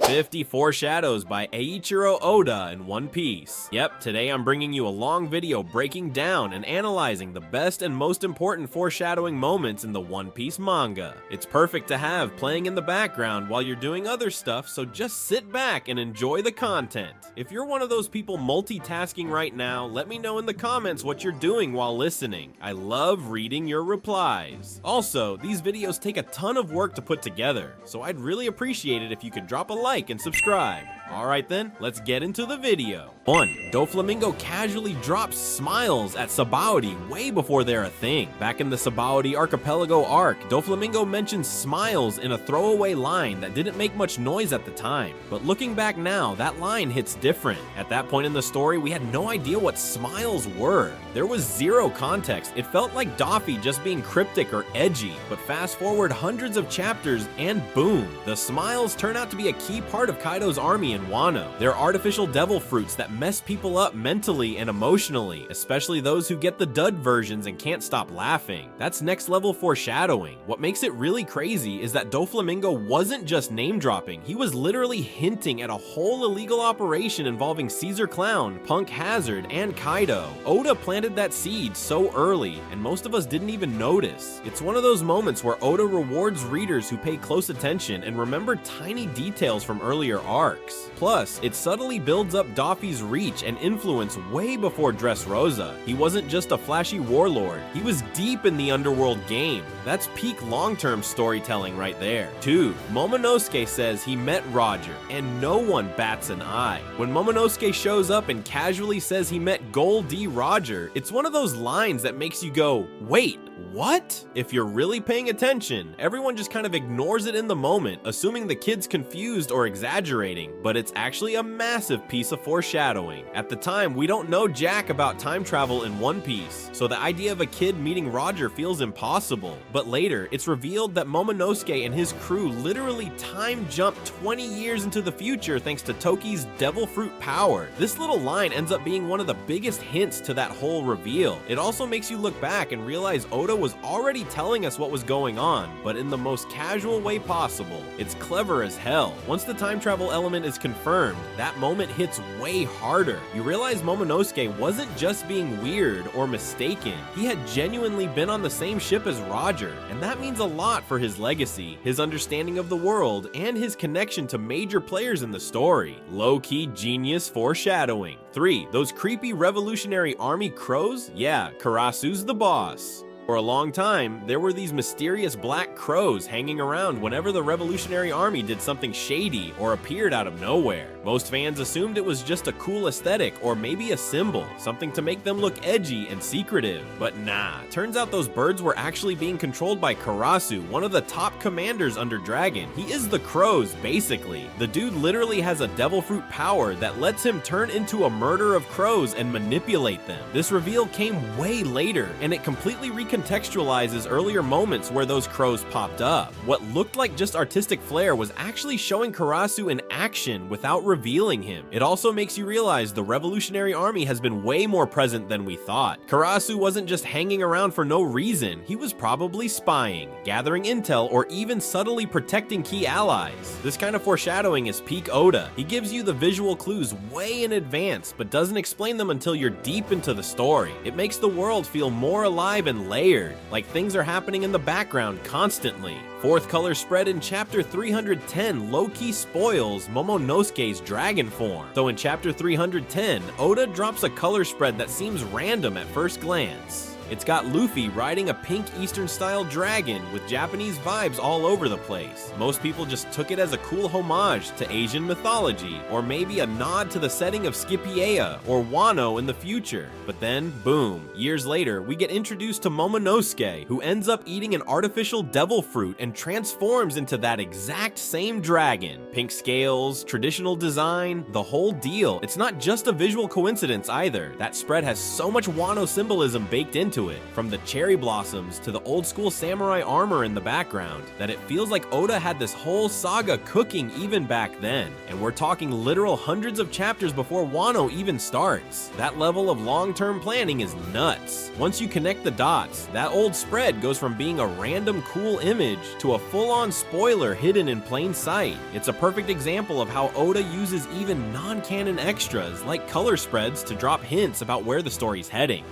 50 Foreshadows by Eiichiro Oda in One Piece. Yep, today I'm bringing you a long video breaking down and analyzing the best and most important foreshadowing moments in the One Piece manga. It's perfect to have playing in the background while you're doing other stuff, so just sit back and enjoy the content. If you're one of those people multitasking right now, let me know in the comments what you're doing while listening. I love reading your replies. Also, these videos take a ton of work to put together, so I'd really appreciate it if you could drop a like and subscribe. Alright then, let's get into the video. 1. Doflamingo casually drops smiles at Sabaody way before they're a thing. Back in the Sabaody Archipelago arc, Doflamingo mentions smiles in a throwaway line that didn't make much noise at the time. But looking back now, that line hits different. At that point in the story, we had no idea what smiles were. There was zero context. It felt like Doffy just being cryptic or edgy. But fast forward hundreds of chapters and boom, the smiles turn out to be a key part of Kaido's army in Wano. They're artificial devil fruits that mess people up mentally and emotionally, especially those who get the dud versions and can't stop laughing. That's next level foreshadowing. What makes it really crazy is that Doflamingo wasn't just name dropping, he was literally hinting at a whole illegal operation involving Caesar Clown, Punk Hazard, and Kaido. Oda planted that seed so early, and most of us didn't even notice. It's one of those moments where Oda rewards readers who pay close attention and remember tiny details from earlier arcs. Plus, it subtly builds up Doffy's reach and influence way before Dressrosa. He wasn't just a flashy warlord, he was deep in the underworld game. That's peak long-term storytelling right there. 2. Momonosuke says he met Roger, and no one bats an eye. When Momonosuke shows up and casually says he met Gold D. Roger, it's one of those lines that makes you go, wait, what? If you're really paying attention, everyone just kind of ignores it in the moment, assuming the kid's confused or exaggerating, but it's actually a massive piece of foreshadowing. At the time, we don't know jack about time travel in One Piece, so the idea of a kid meeting Roger feels impossible. But later, it's revealed that Momonosuke and his crew literally time jumped 20 years into the future thanks to Toki's devil fruit power. This little line ends up being one of the biggest hints to that whole reveal. It also makes you look back and realize Oda was already telling us what was going on, but in the most casual way possible. It's clever as hell. Once the time travel element is confirmed, that moment hits way harder. You realize Momonosuke wasn't just being weird or mistaken. He had genuinely been on the same ship as Roger, and that means a lot for his legacy, his understanding of the world, and his connection to major players in the story. Low-key genius foreshadowing. 3. Those creepy Revolutionary Army crows? Yeah, Karasu's the boss. For a long time, there were these mysterious black crows hanging around whenever the Revolutionary Army did something shady or appeared out of nowhere. Most fans assumed it was just a cool aesthetic or maybe a symbol, something to make them look edgy and secretive. But nah, turns out those birds were actually being controlled by Karasu, one of the top commanders under Dragon. He is the crows, basically. The dude literally has a devil fruit power that lets him turn into a murder of crows and manipulate them. This reveal came way later, and it completely recontextualizes earlier moments where those crows popped up. What looked like just artistic flair was actually showing Karasu in action without revealing him. It also makes you realize the Revolutionary Army has been way more present than we thought. Karasu wasn't just hanging around for no reason, he was probably spying, gathering intel, or even subtly protecting key allies. This kind of foreshadowing is peak Oda. He gives you the visual clues way in advance, but doesn't explain them until you're deep into the story. It makes the world feel more alive and layered, like things are happening in the background constantly. 4th color spread in chapter 310 low-key spoils Momonosuke's dragon form. So in chapter 310, Oda drops a color spread that seems random at first glance. It's got Luffy riding a pink Eastern-style dragon with Japanese vibes all over the place. Most people just took it as a cool homage to Asian mythology, or maybe a nod to the setting of Skypiea or Wano in the future. But then, boom, years later, we get introduced to Momonosuke, who ends up eating an artificial devil fruit and transforms into that exact same dragon. Pink scales, traditional design, the whole deal. It's not just a visual coincidence either. That spread has so much Wano symbolism baked into into it, from the cherry blossoms to the old school samurai armor in the background, that it feels like Oda had this whole saga cooking even back then. And we're talking literal hundreds of chapters before Wano even starts. That level of long-term planning is nuts. Once you connect the dots, that old spread goes from being a random cool image to a full-on spoiler hidden in plain sight. It's a perfect example of how Oda uses even non-canon extras like color spreads to drop hints about where the story's heading.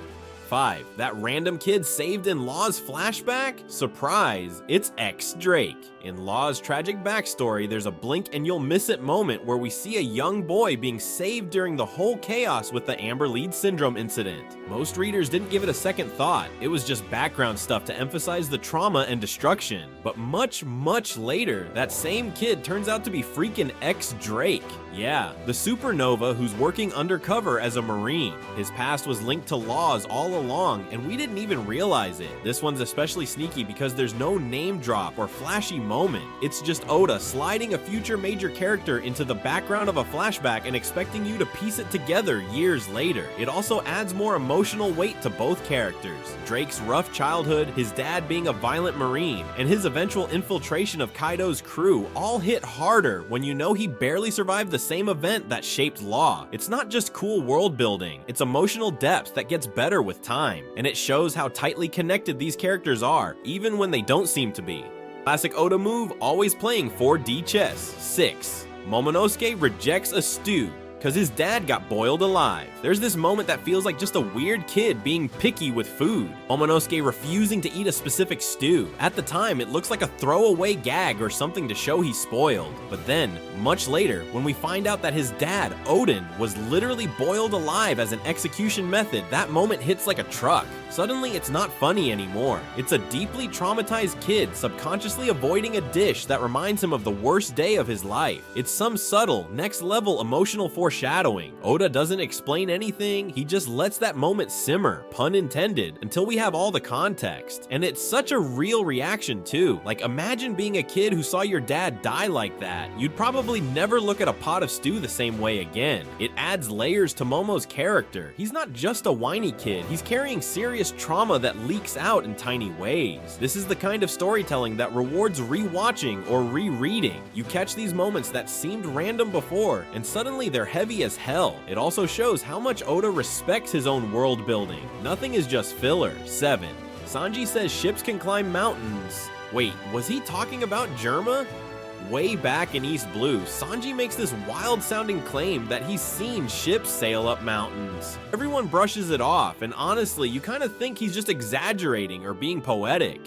5. That random kid saved in Law's flashback? Surprise, it's ex-Drake. In Law's tragic backstory, there's a blink and you'll miss it moment where we see a young boy being saved during the whole chaos with the Amber Lead Syndrome incident. Most readers didn't give it a second thought, it was just background stuff to emphasize the trauma and destruction. But much later, that same kid turns out to be freaking ex-Drake. Yeah, the supernova who's working undercover as a Marine. His past was linked to Law's all along, and we didn't even realize it. This one's especially sneaky because there's no name drop or flashy moment. It's just Oda sliding a future major character into the background of a flashback and expecting you to piece it together years later. It also adds more emotional weight to both characters. Drake's rough childhood, his dad being a violent Marine, and his eventual infiltration of Kaido's crew all hit harder when you know he barely survived the same event that shaped Law. It's not just cool world building, it's emotional depth that gets better with time, and it shows how tightly connected these characters are, even when they don't seem to be. Classic Oda move, always playing 4D chess. 6. Momonosuke rejects a stew because his dad got boiled alive. There's this moment that feels like just a weird kid being picky with food. Momonosuke refusing to eat a specific stew. At the time, it looks like a throwaway gag or something to show he's spoiled. But then, much later, when we find out that his dad, Odin, was literally boiled alive as an execution method, that moment hits like a truck. Suddenly, it's not funny anymore. It's a deeply traumatized kid subconsciously avoiding a dish that reminds him of the worst day of his life. It's some subtle, next-level emotional foreshadowing. Oda doesn't explain anything, he just lets that moment simmer, pun intended, until we have all the context. And it's such a real reaction too. Like, imagine being a kid who saw your dad die like that. You'd probably never look at a pot of stew the same way again. It adds layers to Momo's character. He's not just a whiny kid, he's carrying serious trauma that leaks out in tiny ways. This is the kind of storytelling that rewards rewatching or rereading. You catch these moments that seemed random before, and suddenly they're heavy as hell. It also shows how much Oda respects his own world building. Nothing is just filler. 7. Sanji says ships can climb mountains. Wait, was he talking about Germa? Way back in East Blue, Sanji makes this wild-sounding claim that he's seen ships sail up mountains. Everyone brushes it off, and honestly, you kind of think he's just exaggerating or being poetic.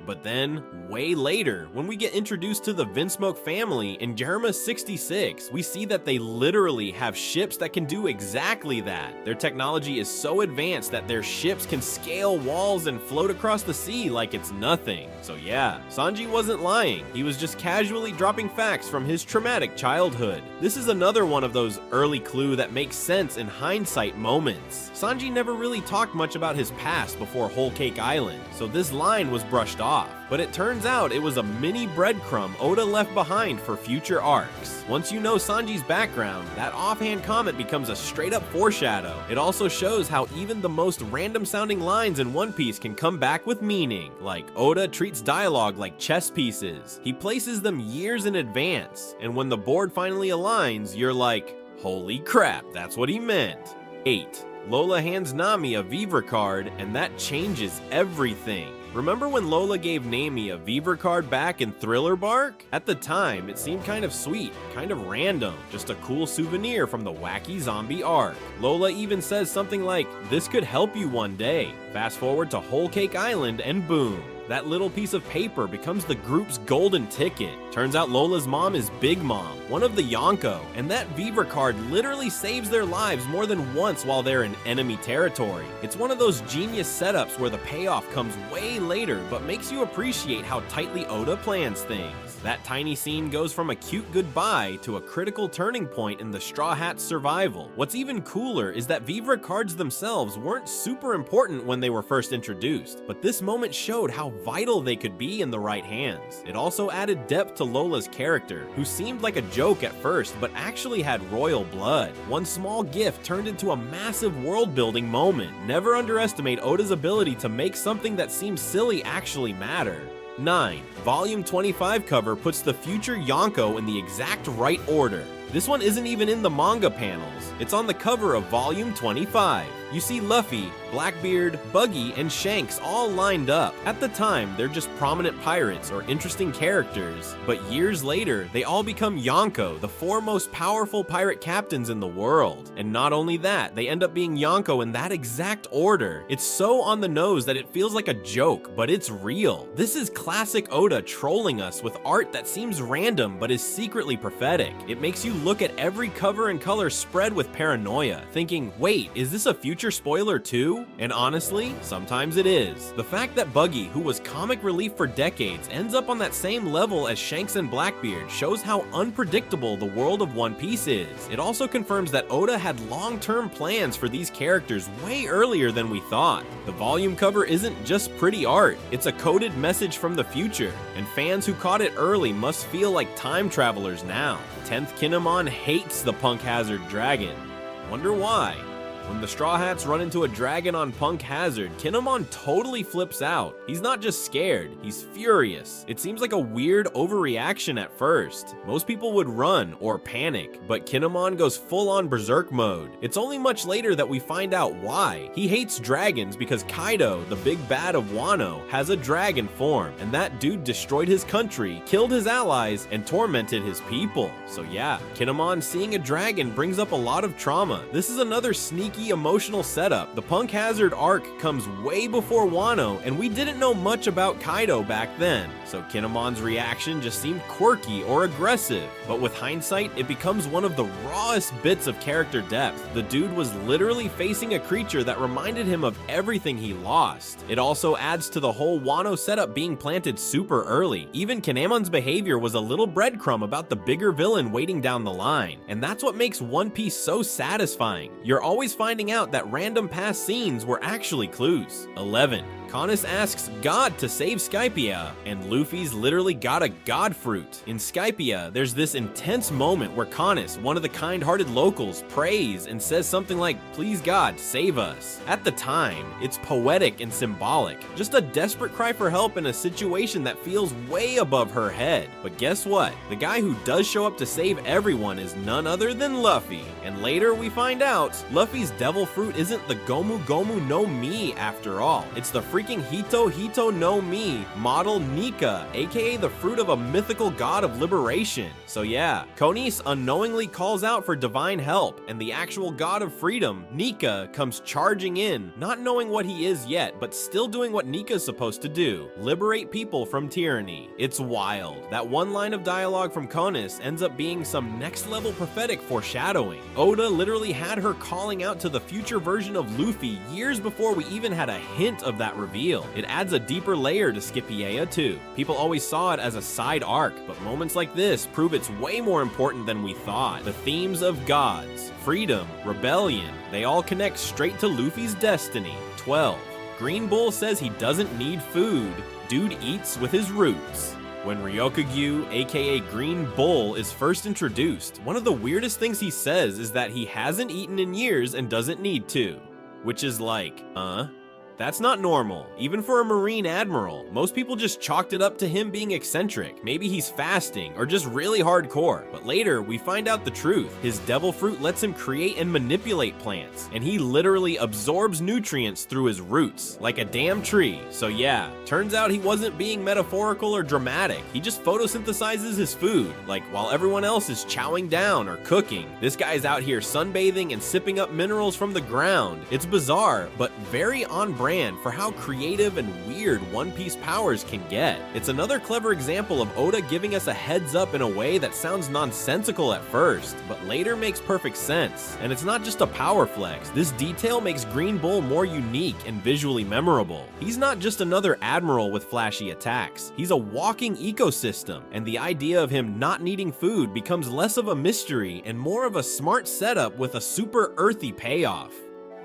But then, way later, when we get introduced to the Vinsmoke family in Germa 66, we see that they literally have ships that can do exactly that. Their technology is so advanced that their ships can scale walls and float across the sea like it's nothing. So yeah, Sanji wasn't lying. He was just casually dropping facts from his traumatic childhood. This is another one of those early clue that makes sense in hindsight moments. Sanji never really talked much about his past before Whole Cake Island, so this line was brushed off. But it turns out it was a mini breadcrumb Oda left behind for future arcs. Once you know Sanji's background, that offhand comment becomes a straight up foreshadow. It also shows how even the most random sounding lines in One Piece can come back with meaning. Like, Oda treats dialogue like chess pieces. He places them years in advance, and when the board finally aligns, you're like, holy crap, that's what he meant. 8. Lola hands Nami a Vivre card, and that changes everything. Remember when Lola gave Nami a Vivre card back in Thriller Bark? At the time, it seemed kind of sweet, kind of random, just a cool souvenir from the wacky zombie arc. Lola even says something like, "This could help you one day." Fast forward to Whole Cake Island and boom. That little piece of paper becomes the group's golden ticket. Turns out Lola's mom is Big Mom, one of the Yonko, and that Vivre card literally saves their lives more than once while they're in enemy territory. It's one of those genius setups where the payoff comes way later, but makes you appreciate how tightly Oda plans things. That tiny scene goes from a cute goodbye to a critical turning point in the Straw Hat's survival. What's even cooler is that Vivre cards themselves weren't super important when they were first introduced, but this moment showed how vital they could be in the right hands. It also added depth to Lola's character, who seemed like a joke at first, but actually had royal blood. One small gift turned into a massive world-building moment. Never underestimate Oda's ability to make something that seems silly actually matter. 9. Volume 25 cover puts the future Yonko in the exact right order. This one isn't even in the manga panels. It's on the cover of Volume 25. You see Luffy, Blackbeard, Buggy, and Shanks all lined up. At the time, they're just prominent pirates or interesting characters, but years later, they all become Yonko, the 4 most powerful pirate captains in the world. And not only that, they end up being Yonko in that exact order. It's so on the nose that it feels like a joke, but it's real. This is classic Oda trolling us with art that seems random but is secretly prophetic. It makes you look at every cover and color spread with paranoia, thinking, wait, is this a future spoiler too? And honestly, sometimes it is. The fact that Buggy, who was comic relief for decades, ends up on that same level as Shanks and Blackbeard shows how unpredictable the world of One Piece is. It also confirms that Oda had long-term plans for these characters way earlier than we thought. The volume cover isn't just pretty art, it's a coded message from the future, and fans who caught it early must feel like time travelers now. 10th Kinemon hates the Punk Hazard dragon. Wonder why? When the Straw Hats run into a dragon on Punk Hazard, Kinemon totally flips out. He's not just scared, he's furious. It seems like a weird overreaction at first. Most people would run or panic, but Kinemon goes full-on berserk mode. It's only much later that we find out why. He hates dragons because Kaido, the big bad of Wano, has a dragon form, and that dude destroyed his country, killed his allies, and tormented his people. So yeah, Kinemon seeing a dragon brings up a lot of trauma. This is another sneaky emotional setup. The Punk Hazard arc comes way before Wano, and we didn't know much about Kaido back then, so Kinemon's reaction just seemed quirky or aggressive. But with hindsight, it becomes one of the rawest bits of character depth. The dude was literally facing a creature that reminded him of everything he lost. It also adds to the whole Wano setup being planted super early. Even Kinemon's behavior was a little breadcrumb about the bigger villain waiting down the line, and that's what makes One Piece so satisfying. You're always finding out that random past scenes were actually clues. 11. Canis asks God to save Skypiea, and Luffy's literally got a god fruit. In Skypiea, there's this intense moment where Canis, one of the kind-hearted locals, prays and says something like, "Please God, save us." At the time, it's poetic and symbolic, just a desperate cry for help in a situation that feels way above her head. But guess what? The guy who does show up to save everyone is none other than Luffy. And later we find out, Luffy's devil fruit isn't the Gomu Gomu no Mi after all. It's the freaking Hito Hito no Mi model Nika, aka the fruit of a mythical god of liberation. So yeah, Canis unknowingly calls out for divine help, and the actual god of freedom, Nika, comes charging in, not knowing what he is yet, but still doing what Nika's supposed to do, liberate people from tyranny. It's wild. That one line of dialogue from Canis ends up being some next level prophetic foreshadowing. Oda literally had her calling out to the future version of Luffy years before we even had a hint of that reveal. It adds a deeper layer to Skypiea too. People always saw it as a side arc, but moments like this prove it's way more important than we thought. The themes of gods, freedom, rebellion, they all connect straight to Luffy's destiny. 12. Green Bull says he doesn't need food. Dude eats with his roots. When Ryokugyu, aka Green Bull, is first introduced, one of the weirdest things he says is that he hasn't eaten in years and doesn't need to. Which is like, That's not normal, even for a Marine Admiral. Most people just chalked it up to him being eccentric. Maybe he's fasting, or just really hardcore. But later, we find out the truth. His devil fruit lets him create and manipulate plants, and he literally absorbs nutrients through his roots, like a damn tree. So yeah, turns out he wasn't being metaphorical or dramatic. He just photosynthesizes his food, like while everyone else is chowing down or cooking. This guy's out here sunbathing and sipping up minerals from the ground. It's bizarre, but very on brand brand for how creative and weird One Piece powers can get. It's another clever example of Oda giving us a heads up in a way that sounds nonsensical at first, but later makes perfect sense. And it's not just a power flex. This detail makes Green Bull more unique and visually memorable. He's not just another admiral with flashy attacks. He's a walking ecosystem, and the idea of him not needing food becomes less of a mystery and more of a smart setup with a super earthy payoff.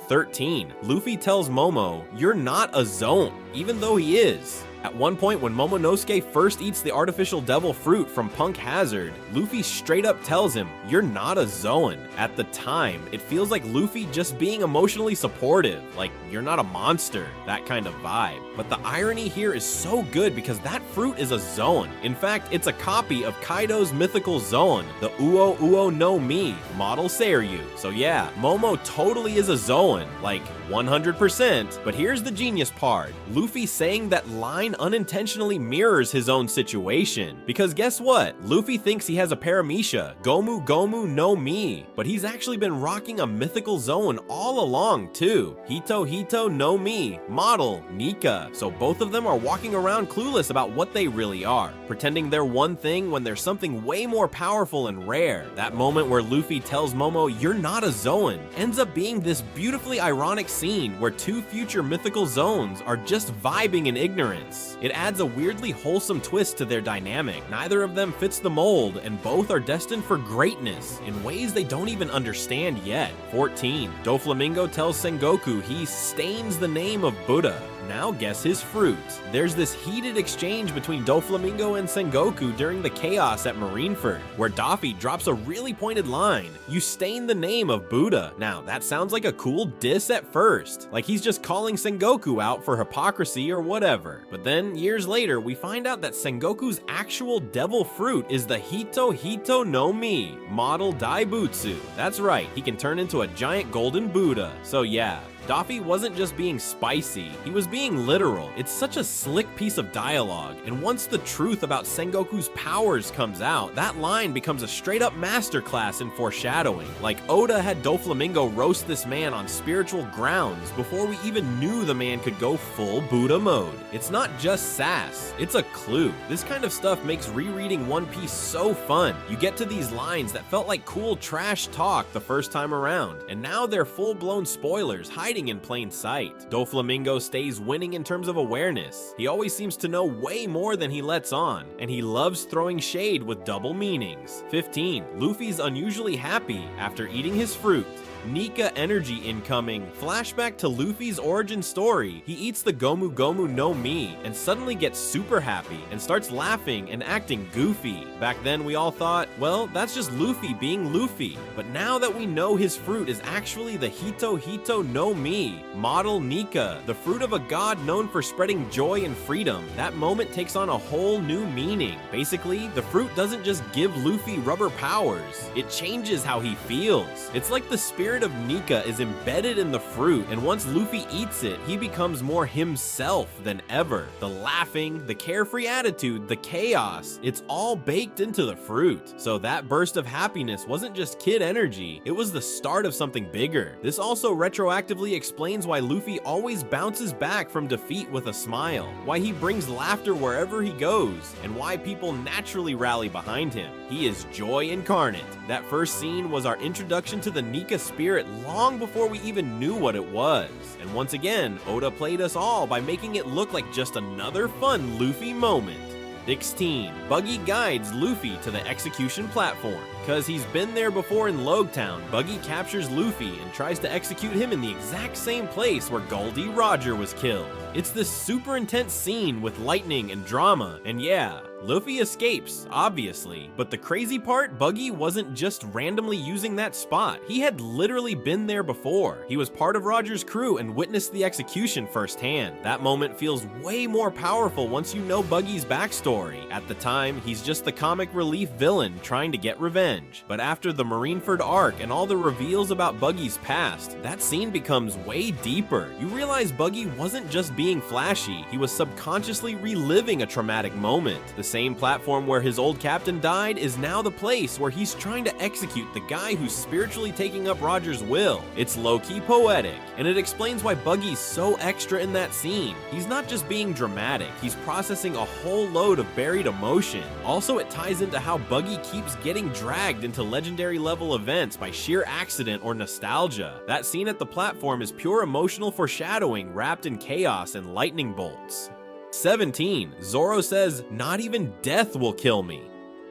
13. Luffy tells Momo, "You're not a Zoan," even though he is. At one point when Momonosuke first eats the artificial devil fruit from Punk Hazard, Luffy straight up tells him, "You're not a Zoan." At the time, it feels like Luffy just being emotionally supportive, like you're not a monster, that kind of vibe. But the irony here is so good because that fruit is a Zoan. In fact, it's a copy of Kaido's mythical Zoan, the Uo Uo no Mi, model Seiryu. So yeah, Momo totally is a Zoan, like 100%, but here's the genius part. Luffy saying that line unintentionally mirrors his own situation. Because guess what? Luffy thinks he has a paramecia, Gomu Gomu no Mi, but he's actually been rocking a mythical Zoan all along too. Hito Hito no Mi, model Nika. So both of them are walking around clueless about what they really are, pretending they're one thing when there's something way more powerful and rare. That moment where Luffy tells Momo, "You're not a Zoan," ends up being this beautifully ironic scene where two future mythical Zoans are just vibing in ignorance. It adds a weirdly wholesome twist to their dynamic. Neither of them fits the mold, and both are destined for greatness in ways they don't even understand yet. 14. Doflamingo tells Sengoku he stains the name of Buddha. Now guess his fruit. There's this heated exchange between Doflamingo and Sengoku during the chaos at Marineford, where Daffy drops a really pointed line, "You stain the name of Buddha." Now, that sounds like a cool diss at first, like he's just calling Sengoku out for hypocrisy or whatever. But then, years later, we find out that Sengoku's actual devil fruit is the Hito Hito no Mi, model Daibutsu. That's right, he can turn into a giant golden Buddha. So yeah, Daffy wasn't just being spicy, he was being literal. It's such a slick piece of dialogue, and once the truth about Sengoku's powers comes out, that line becomes a straight up masterclass in foreshadowing. Like Oda had Doflamingo roast this man on spiritual grounds before we even knew the man could go full Buddha mode. It's not just sass, it's a clue. This kind of stuff makes rereading One Piece so fun. You get to these lines that felt like cool trash talk the first time around, and now they're full-blown spoilers hiding in plain sight. Doflamingo stays winning in terms of awareness. He always seems to know way more than he lets on, and he loves throwing shade with double meanings. 15. Luffy's unusually happy after eating his fruit. Nika energy incoming. Flashback to Luffy's origin story. He eats the Gomu Gomu no Mi and suddenly gets super happy and starts laughing and acting goofy. Back then we all thought, well, that's just Luffy being Luffy. But now that we know his fruit is actually the Hito Hito no Mi, model Nika, the fruit of a god known for spreading joy and freedom, that moment takes on a whole new meaning. Basically, the fruit doesn't just give Luffy rubber powers, it changes how he feels. It's like the spirit of Nika is embedded in the fruit, and once Luffy eats it, he becomes more himself than ever. The laughing, the carefree attitude, the chaos, it's all baked into the fruit. So that burst of happiness wasn't just kid energy, it was the start of something bigger. This also retroactively explains why Luffy always bounces back from defeat with a smile, why he brings laughter wherever he goes, and why people naturally rally behind him. He is joy incarnate. That first scene was our introduction to the Nika spirit long before we even knew what it was. And once again, Oda played us all by making it look like just another fun Luffy moment. 16. Buggy guides Luffy to the execution platform. Cause he's been there before in Loguetown, Buggy captures Luffy and tries to execute him in the exact same place where Goldie Roger was killed. It's this super intense scene with lightning and drama, and yeah, Luffy escapes, obviously, but the crazy part, Buggy wasn't just randomly using that spot. He had literally been there before. He was part of Roger's crew and witnessed the execution firsthand. That moment feels way more powerful once you know Buggy's backstory. At the time, he's just the comic relief villain trying to get revenge. But after the Marineford arc and all the reveals about Buggy's past, that scene becomes way deeper. You realize Buggy wasn't just being flashy, he was subconsciously reliving a traumatic moment. The same platform where his old captain died is now the place where he's trying to execute the guy who's spiritually taking up Roger's will. It's low-key poetic, and it explains why Buggy's so extra in that scene. He's not just being dramatic, he's processing a whole load of buried emotion. Also, it ties into how Buggy keeps getting dragged into legendary level events by sheer accident or nostalgia. That scene at the platform is pure emotional foreshadowing wrapped in chaos and lightning bolts. 17. Zoro says, "Not even death will kill me,"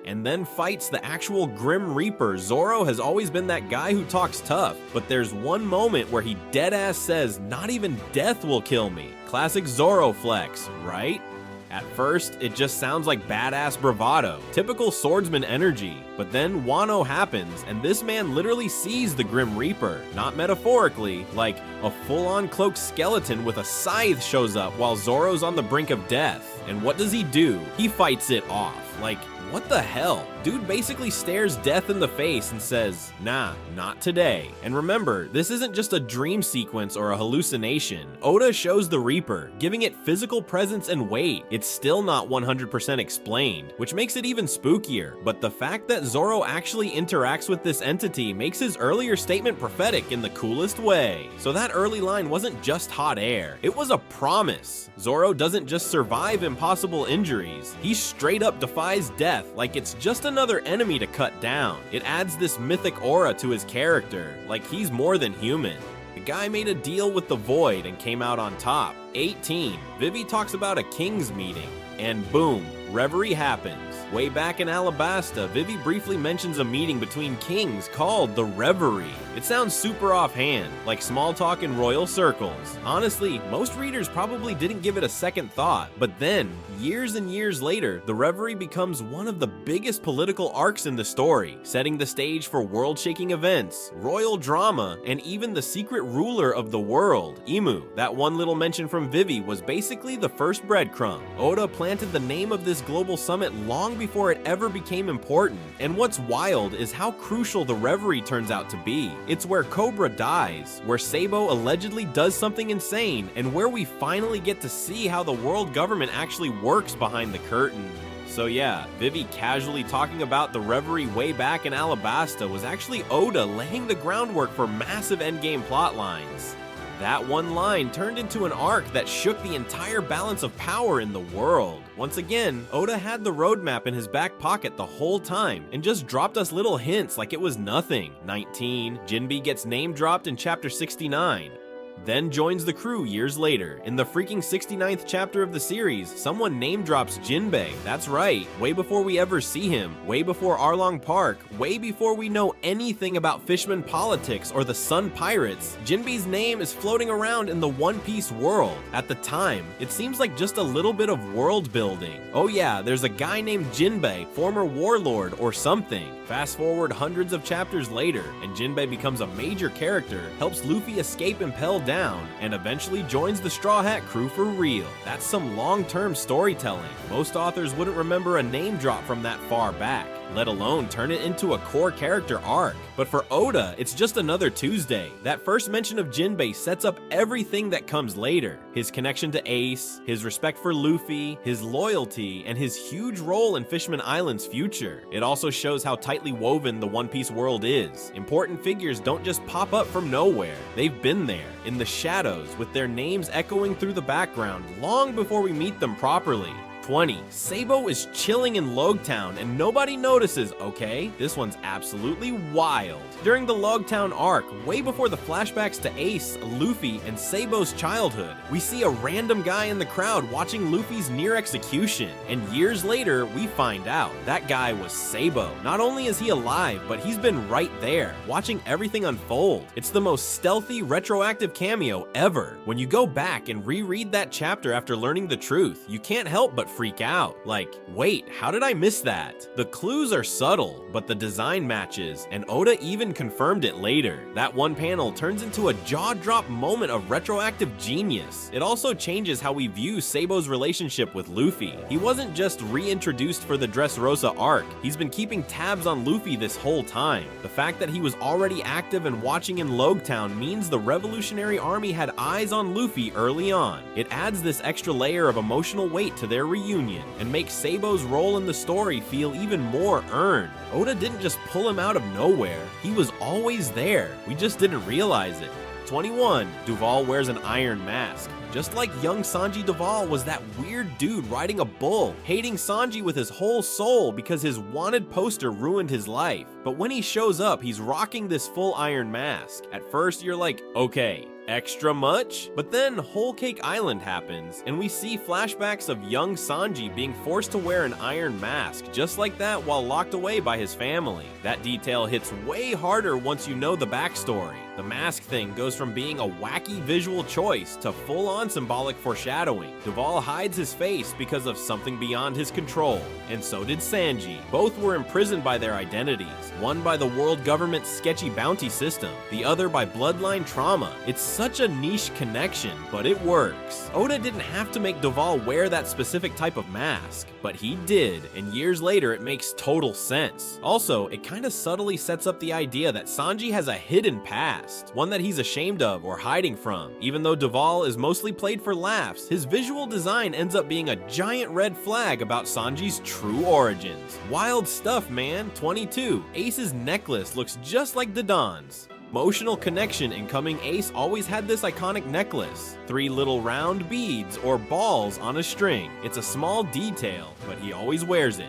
and then fights the actual Grim Reaper. Zoro has always been that guy who talks tough, but there's one moment where he deadass says, "Not even death will kill me." Classic Zoro flex, right? At first, it just sounds like badass bravado, typical swordsman energy, but then Wano happens, and this man literally sees the Grim Reaper, not metaphorically, like a full-on cloaked skeleton with a scythe shows up while Zoro's on the brink of death. And what does he do? He fights it off. Like, what the hell? Dude basically stares death in the face and says, "Nah, not today." And remember, this isn't just a dream sequence or a hallucination. Oda shows the Reaper, giving it physical presence and weight. It's still not 100% explained, which makes it even spookier. But the fact that Zoro actually interacts with this entity makes his earlier statement prophetic in the coolest way. So that early line wasn't just hot air, it was a promise. Zoro doesn't just survive impossible injuries, he straight up defies death like it's just another enemy to cut down. It adds this mythic aura to his character, like he's more than human. The guy made a deal with the void and came out on top. 18. Vivi talks about a king's meeting, and boom, Reverie happens. Way back in Alabasta, Vivi briefly mentions a meeting between kings called the Reverie. It sounds super offhand, like small talk in royal circles. Honestly, most readers probably didn't give it a second thought, but then, years and years later, the Reverie becomes one of the biggest political arcs in the story, setting the stage for world-shaking events, royal drama, and even the secret ruler of the world, Imu. That one little mention from Vivi was basically the first breadcrumb. Oda planted the name of this global summit long before it ever became important, and what's wild is how crucial the Reverie turns out to be. It's where Cobra dies, where Sabo allegedly does something insane, and where we finally get to see how the world government actually works behind the curtain. So yeah, Vivi casually talking about the Reverie way back in Alabasta was actually Oda laying the groundwork for massive endgame plot lines. That one line turned into an arc that shook the entire balance of power in the world. Once again, Oda had the roadmap in his back pocket the whole time and just dropped us little hints like it was nothing. 19. Jinbei gets name dropped in chapter 69. Then joins the crew years later. In the freaking 69th chapter of the series, someone name drops Jinbei. That's right, way before we ever see him, way before Arlong Park, way before we know anything about Fishman politics or the Sun Pirates. Jinbei's name is floating around in the One Piece world. At the time, it seems like just a little bit of world building. Oh yeah, there's a guy named Jinbei, former warlord or something. Fast forward hundreds of chapters later, and Jinbei becomes a major character, helps Luffy escape Impel Down, and eventually joins the Straw Hat crew for real. That's some long-term storytelling. Most authors wouldn't remember a name drop from that far back, let alone turn it into a core character arc. But for Oda, it's just another Tuesday. That first mention of Jinbei sets up everything that comes later. His connection to Ace, his respect for Luffy, his loyalty, and his huge role in Fishman Island's future. It also shows how tightly woven the One Piece world is. Important figures don't just pop up from nowhere. They've been there, in the shadows, with their names echoing through the background long before we meet them properly. 20. Sabo is chilling in Loguetown and nobody notices, okay? This one's absolutely wild. During the Loguetown arc, way before the flashbacks to Ace, Luffy, and Sabo's childhood, we see a random guy in the crowd watching Luffy's near execution, and years later, we find out that guy was Sabo. Not only is he alive, but he's been right there, watching everything unfold. It's the most stealthy, retroactive cameo ever. When you go back and reread that chapter after learning the truth, you can't help but freak out. Like, wait, how did I miss that? The clues are subtle, but the design matches, and Oda even confirmed it later. That one panel turns into a jaw-drop moment of retroactive genius. It also changes how we view Sabo's relationship with Luffy. He wasn't just reintroduced for the Dressrosa arc, he's been keeping tabs on Luffy this whole time. The fact that he was already active and watching in Loguetown means the Revolutionary Army had eyes on Luffy early on. It adds this extra layer of emotional weight to their reunion. reunion and make Sabo's role in the story feel even more earned. Oda didn't just pull him out of nowhere, he was always there, we just didn't realize it. 21. Duval wears an iron mask. Just like young Sanji Duval was that weird dude riding a bull, hating Sanji with his whole soul because his wanted poster ruined his life. But when he shows up, he's rocking this full iron mask. At first, you're like, okay, extra much? But then Whole Cake Island happens, and we see flashbacks of young Sanji being forced to wear an iron mask, just like that while locked away by his family. That detail hits way harder once you know the backstory. The mask thing goes from being a wacky visual choice to full-on symbolic foreshadowing. Duval hides his face because of something beyond his control, and so did Sanji. Both were imprisoned by their identities, one by the world government's sketchy bounty system, the other by bloodline trauma. It's such a niche connection, but it works. Oda didn't have to make Duval wear that specific type of mask, but he did, and years later it makes total sense. Also, it kinda subtly sets up the idea that Sanji has a hidden past, one that he's ashamed of or hiding from. Even though Duval is mostly played for laughs, his visual design ends up being a giant red flag about Sanji's true origins. Wild stuff, man. 22. Ace's necklace looks just like Dadan's. Emotional connection incoming Ace always had this iconic necklace. 3 little round beads or balls on a string. It's a small detail, but he always wears it.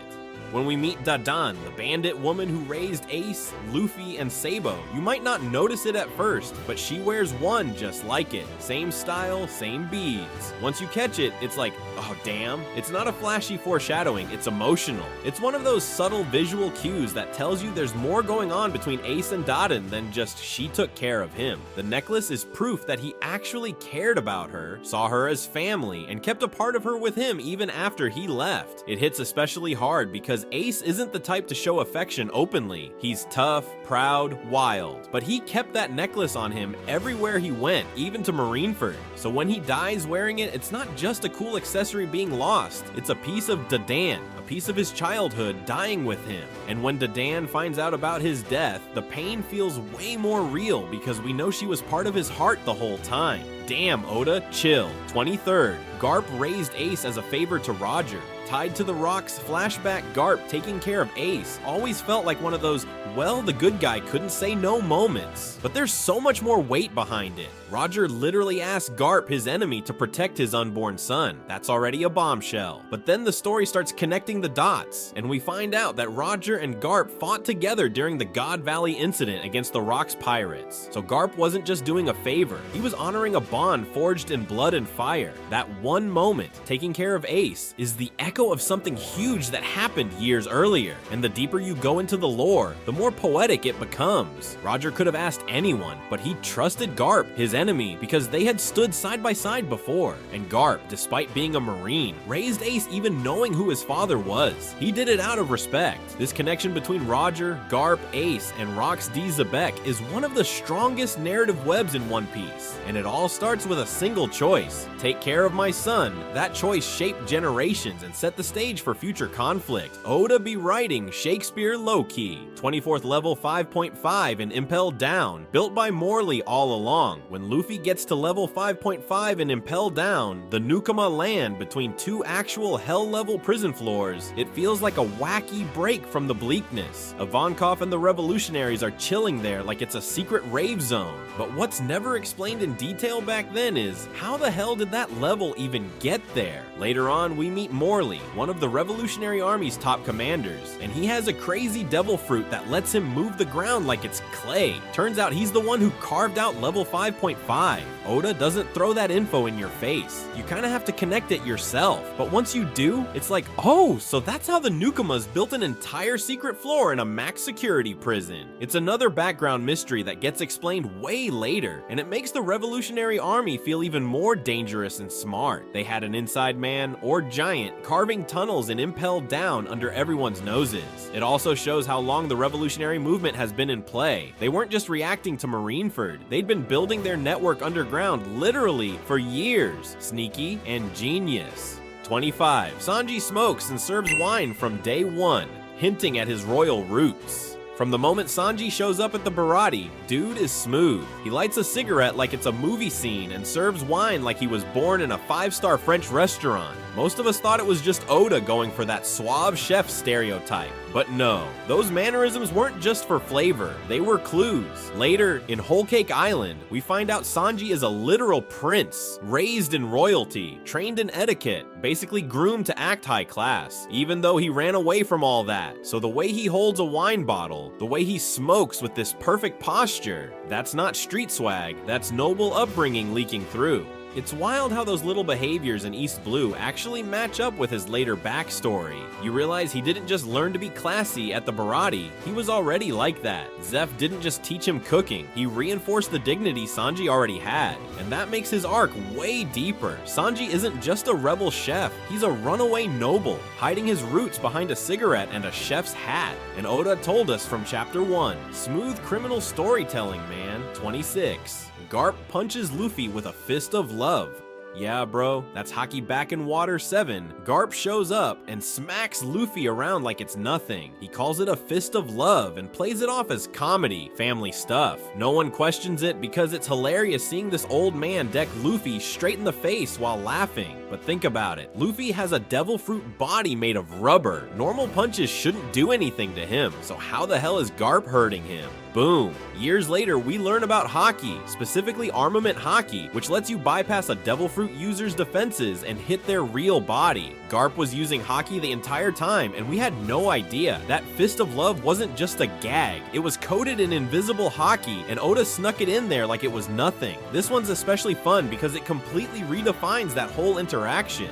When we meet Dadan, the bandit woman who raised Ace, Luffy, and Sabo, you might not notice it at first, but she wears one just like it. Same style, same beads. Once you catch it, it's like, oh damn. It's not a flashy foreshadowing, it's emotional. It's one of those subtle visual cues that tells you there's more going on between Ace and Dadan than just she took care of him. The necklace is proof that he actually cared about her, saw her as family, and kept a part of her with him even after he left. It hits especially hard because Ace isn't the type to show affection openly. He's tough, proud, wild, but he kept that necklace on him everywhere he went, even to Marineford. So when he dies wearing it, it's not just a cool accessory being lost, it's a piece of Dadan, a piece of his childhood dying with him. And when Dadan finds out about his death, the pain feels way more real because we know she was part of his heart the whole time. Damn, Oda, chill. 23rd, Garp raised Ace as a favor to Roger. Tied to the Rock's flashback, Garp taking care of Ace always felt like one of those, well, the good guy couldn't say no moments. But there's so much more weight behind it. Roger literally asked Garp, his enemy, to protect his unborn son. That's already a bombshell. But then the story starts connecting the dots, and we find out that Roger and Garp fought together during the God Valley incident against the Rock's pirates. So Garp wasn't just doing a favor, he was honoring a bond forged in blood and fire. That one moment, taking care of Ace, is the echo of something huge that happened years earlier. And the deeper you go into the lore, the more poetic it becomes. Roger could have asked anyone, but he trusted Garp, his enemy, because they had stood side by side before. And Garp, despite being a Marine, raised Ace even knowing who his father was. He did it out of respect. This connection between Roger, Garp, Ace, and Rox D. Zebek is one of the strongest narrative webs in One Piece. And it all starts with a single choice. Take care of my son. That choice shaped generations and set the stage for future conflict. Oda be writing Shakespeare low-key. 24th level 5.5 in Impel Down, built by Morley all along. When Luffy gets to level 5.5 in Impel Down, the Nukama land between 2 actual hell-level prison floors, it feels like a wacky break from the bleakness. Ivankov and the revolutionaries are chilling there like it's a secret rave zone. But what's never explained in detail back then is, how the hell did that level even get there? Later on, we meet Morley, one of the Revolutionary Army's top commanders, and he has a crazy devil fruit that lets him move the ground like it's clay. Turns out he's the one who carved out level 5.5. Oda doesn't throw that info in your face. You kinda have to connect it yourself, but once you do, it's like, oh, so that's how the Nukamas built an entire secret floor in a max security prison. It's another background mystery that gets explained way later, and it makes the Revolutionary Army feel even more dangerous and smart. They had an inside man, or giant, carving tunnels and Impel Down under everyone's noses. It also shows how long the revolutionary movement has been in play. They weren't just reacting to Marineford, they'd been building their network underground literally for years. Sneaky and genius. 25. Sanji smokes and serves wine from day one, hinting at his royal roots. From the moment Sanji shows up at the Baratie, dude is smooth. He lights a cigarette like it's a movie scene and serves wine like he was born in a 5-star French restaurant. Most of us thought it was just Oda going for that suave chef stereotype. But no, those mannerisms weren't just for flavor, they were clues. Later, in Whole Cake Island, we find out Sanji is a literal prince, raised in royalty, trained in etiquette, basically groomed to act high class, even though he ran away from all that. So the way he holds a wine bottle, the way he smokes with this perfect posture, that's not street swag, that's noble upbringing leaking through. It's wild how those little behaviors in East Blue actually match up with his later backstory. You realize he didn't just learn to be classy at the Baratie, he was already like that. Zeph didn't just teach him cooking, he reinforced the dignity Sanji already had. And that makes his arc way deeper. Sanji isn't just a rebel chef, he's a runaway noble, hiding his roots behind a cigarette and a chef's hat. And Oda told us from chapter 1, smooth criminal storytelling, man. 26. Garp punches Luffy with a fist of love. Yeah, bro, that's Haki back in Water 7. Garp shows up and smacks Luffy around like it's nothing. He calls it a fist of love and plays it off as comedy, family stuff. No one questions it because it's hilarious seeing this old man deck Luffy straight in the face while laughing. But think about it, Luffy has a devil fruit body made of rubber. Normal punches shouldn't do anything to him, so how the hell is Garp hurting him? Boom. Years later, we learn about Haki, specifically Armament Haki, which lets you bypass a devil fruit user's defenses and hit their real body. Garp was using Haki the entire time, and we had no idea. That fist of love wasn't just a gag. It was coated in invisible Haki, and Oda snuck it in there like it was nothing. This one's especially fun because it completely redefines that whole interaction.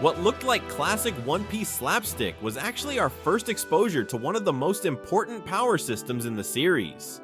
What looked like classic One Piece slapstick was actually our first exposure to one of the most important power systems in the series.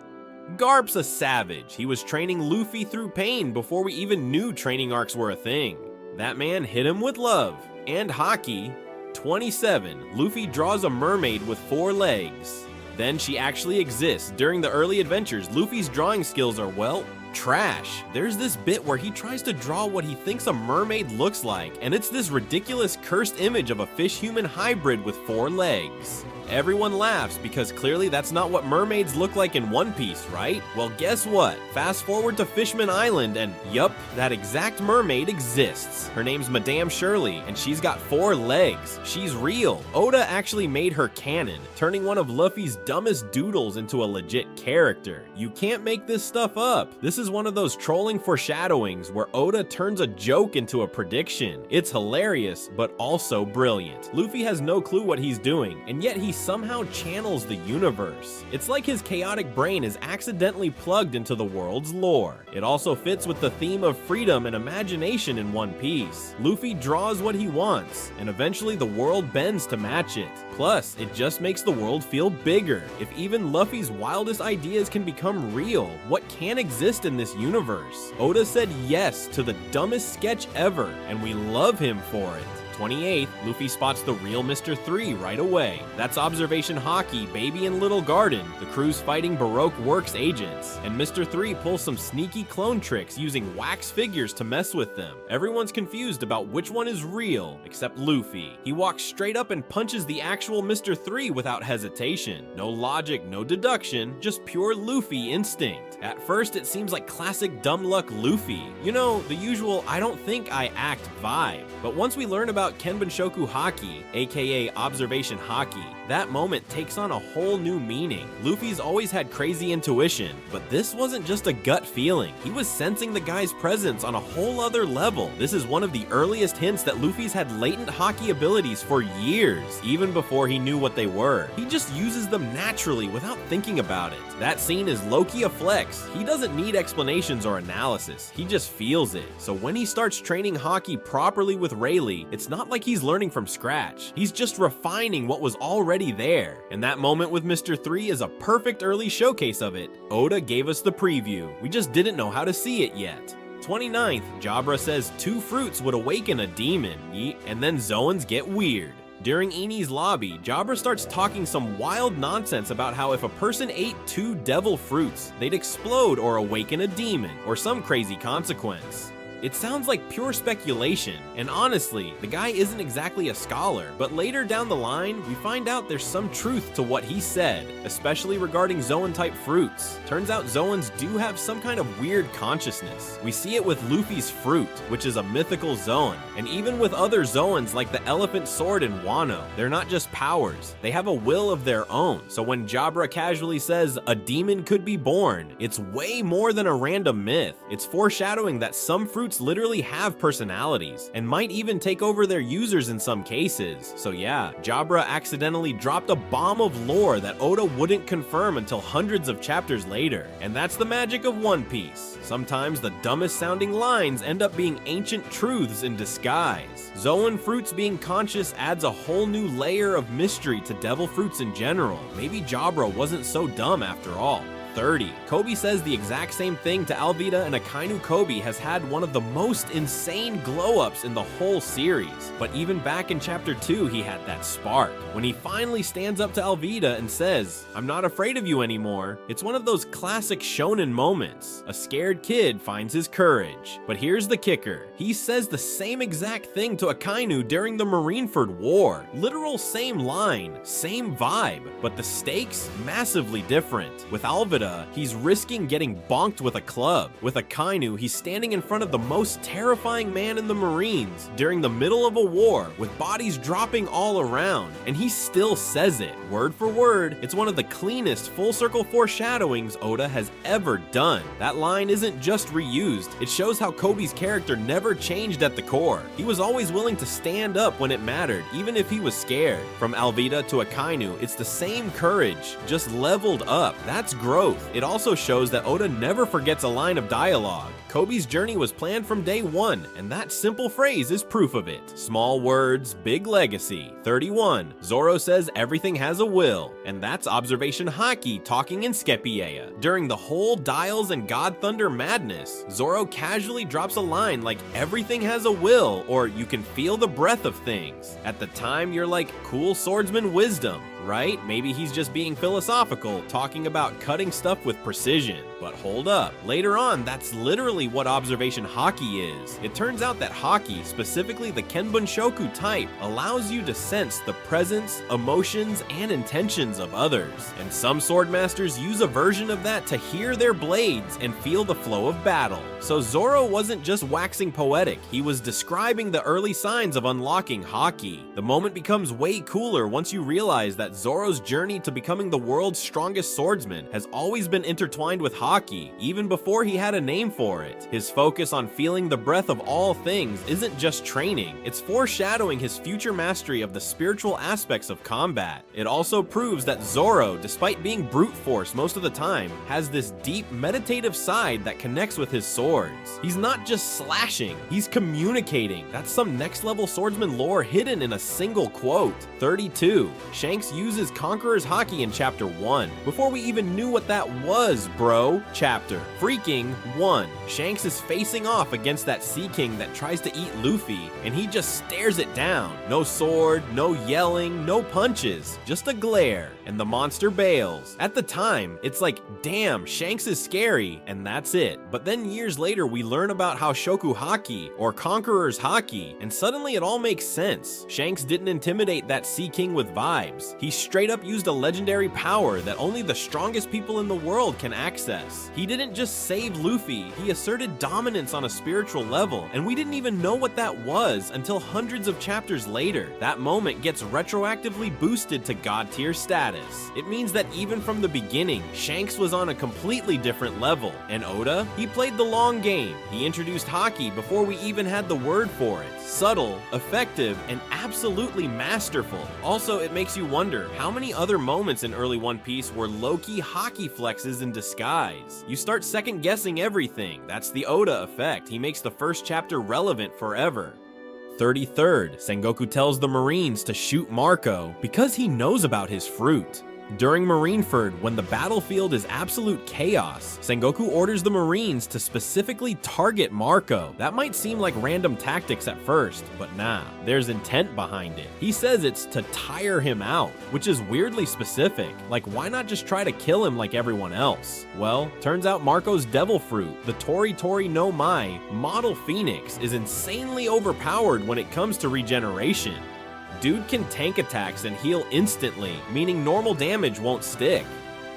Garp's a savage. He was training Luffy through pain before we even knew training arcs were a thing. That man hit him with love and Haki. 27. Luffy draws a mermaid with 4 legs. Then she actually exists. During the early adventures, Luffy's drawing skills are, well, trash. There's this bit where he tries to draw what he thinks a mermaid looks like, and it's this ridiculous cursed image of a fish-human hybrid with 4 legs. Everyone laughs because clearly that's not what mermaids look like in One Piece, right? Well, guess what? Fast forward to Fishman Island and yup, that exact mermaid exists. Her name's Madame Shirley and she's got 4 legs. She's real. Oda actually made her canon, turning one of Luffy's dumbest doodles into a legit character. You can't make this stuff up. This is one of those trolling foreshadowings where Oda turns a joke into a prediction. It's hilarious, but also brilliant. Luffy has no clue what he's doing, and yet he somehow channels the universe. It's like his chaotic brain is accidentally plugged into the world's lore. It also fits with the theme of freedom and imagination in One Piece. Luffy draws what he wants, and eventually the world bends to match it. Plus, it just makes the world feel bigger. If even Luffy's wildest ideas can become real, what can exist in this universe? Oda said yes to the dumbest sketch ever, and we love him for it. 28th, Luffy spots the real Mr. 3 right away. That's Observation Haki, Baby and Little Garden. The crew's fighting Baroque Works agents, and Mr. 3 pulls some sneaky clone tricks using wax figures to mess with them. Everyone's confused about which one is real, except Luffy. He walks straight up and punches the actual Mr. 3 without hesitation. No logic, no deduction, just pure Luffy instinct. At first, it seems like classic dumb luck Luffy. You know, the usual I don't think I act vibe. But once we learn about Kenbenshoku Haki, aka Observation Haki, that moment takes on a whole new meaning. Luffy's always had crazy intuition, but this wasn't just a gut feeling. He was sensing the guy's presence on a whole other level. This is one of the earliest hints that Luffy's had latent Haki abilities for years, even before he knew what they were. He just uses them naturally without thinking about it. That scene is low-key a flex. He doesn't need explanations or analysis. He just feels it. So when he starts training Haki properly with Rayleigh, it's not like he's learning from scratch. He's just refining what was already there. And that moment with Mr. 3 is a perfect early showcase of it. Oda gave us the preview. We just didn't know how to see it yet. 29th, Jabra says 2 fruits would awaken a demon, and then Zoans get weird. During Eni's lobby, Jabra starts talking some wild nonsense about how if a person ate 2 devil fruits, they'd explode or awaken a demon, or some crazy consequence. It sounds like pure speculation, and honestly, the guy isn't exactly a scholar, but later down the line, we find out there's some truth to what he said, especially regarding Zoan-type fruits. Turns out Zoans do have some kind of weird consciousness. We see it with Luffy's fruit, which is a mythical Zoan, and even with other Zoans like the elephant sword in Wano. They're not just powers, they have a will of their own. So when Jabra casually says a demon could be born, it's way more than a random myth. It's foreshadowing that some fruits literally have personalities, and might even take over their users in some cases. So yeah, Jabra accidentally dropped a bomb of lore that Oda wouldn't confirm until hundreds of chapters later. And that's the magic of One Piece. Sometimes the dumbest sounding lines end up being ancient truths in disguise. Zoan fruits being conscious adds a whole new layer of mystery to devil fruits in general. Maybe Jabra wasn't so dumb after all. 30. Coby says the exact same thing to Alvida, and Akainu Coby has had one of the most insane glow-ups in the whole series. But even back in chapter 2, he had that spark. When he finally stands up to Alvida and says, "I'm not afraid of you anymore," it's one of those classic shonen moments. A scared kid finds his courage. But here's the kicker. He says the same exact thing to Akainu during the Marineford War. Literal same line, same vibe, but the stakes massively different. With Alvida, he's risking getting bonked with a club. With Akainu, he's standing in front of the most terrifying man in the Marines during the middle of a war with bodies dropping all around, and he still says it, word for word. It's one of the cleanest full circle foreshadowings Oda has ever done. That line isn't just reused, it shows how Kobe's character never changed at the core. He was always willing to stand up when it mattered, even if he was scared. From Alvida to Akainu, it's the same courage, just leveled up. That's growth. It also shows that Oda never forgets a line of dialogue. Kobe's journey was planned from day one, and that simple phrase is proof of it. Small words, big legacy. 31. Zoro says everything has a will, and that's observation Haki talking in Skypiea. During the whole Dials and God Thunder madness, Zoro casually drops a line like everything has a will, or you can feel the breath of things. At the time, you're like, cool swordsman wisdom, right? Maybe he's just being philosophical, talking about cutting stuff with precision. But hold up, later on, that's literally what observation Haki is. It turns out that Haki, specifically the Kenbunshoku type, allows you to sense the presence, emotions, and intentions of others. And some swordmasters use a version of that to hear their blades and feel the flow of battle. So Zoro wasn't just waxing poetic, he was describing the early signs of unlocking Haki. The moment becomes way cooler once you realize that Zoro's journey to becoming the world's strongest swordsman has always been intertwined with Haki, even before he had a name for it. His focus on feeling the breath of all things isn't just training, it's foreshadowing his future mastery of the spiritual aspects of combat. It also proves that Zoro, despite being brute force most of the time, has this deep meditative side that connects with his swords. He's not just slashing, he's communicating. That's some next level swordsman lore hidden in a single quote. 32. Shanks uses Conqueror's Haki in chapter 1, before we even knew what that was, bro. Chapter freaking 1. Shanks is facing off against that Sea King that tries to eat Luffy, and he just stares it down. No sword, no yelling, no punches, just a glare, and the monster bails. At the time, it's like, damn, Shanks is scary, and that's it. But then years later, we learn about how Shoku Haki, or Conqueror's Haki, and suddenly it all makes sense. Shanks didn't intimidate that Sea King with vibes. He straight up used a legendary power that only the strongest people in the world can access. He didn't just save Luffy, he asserted dominance on a spiritual level, and we didn't even know what that was until hundreds of chapters later. That moment gets retroactively boosted to god tier status. It means that even from the beginning, Shanks was on a completely different level, and Oda, he played the long game. He introduced Haki before we even had the word for it. Subtle, effective, and absolutely masterful. Also, it makes you wonder, how many other moments in early One Piece were low-key Haki flexes in disguise? You start second-guessing everything. That's the Oda effect. He makes the first chapter relevant forever. 33rd, Sengoku tells the Marines to shoot Marco because he knows about his fruit. During Marineford, when the battlefield is absolute chaos, Sengoku orders the Marines to specifically target Marco. That might seem like random tactics at first, but nah, there's intent behind it. He says it's to tire him out, which is weirdly specific. Like, why not just try to kill him like everyone else? Well, turns out Marco's devil fruit, the Tori Tori no Mai, model Phoenix, is insanely overpowered when it comes to regeneration. Dude can tank attacks and heal instantly, meaning normal damage won't stick.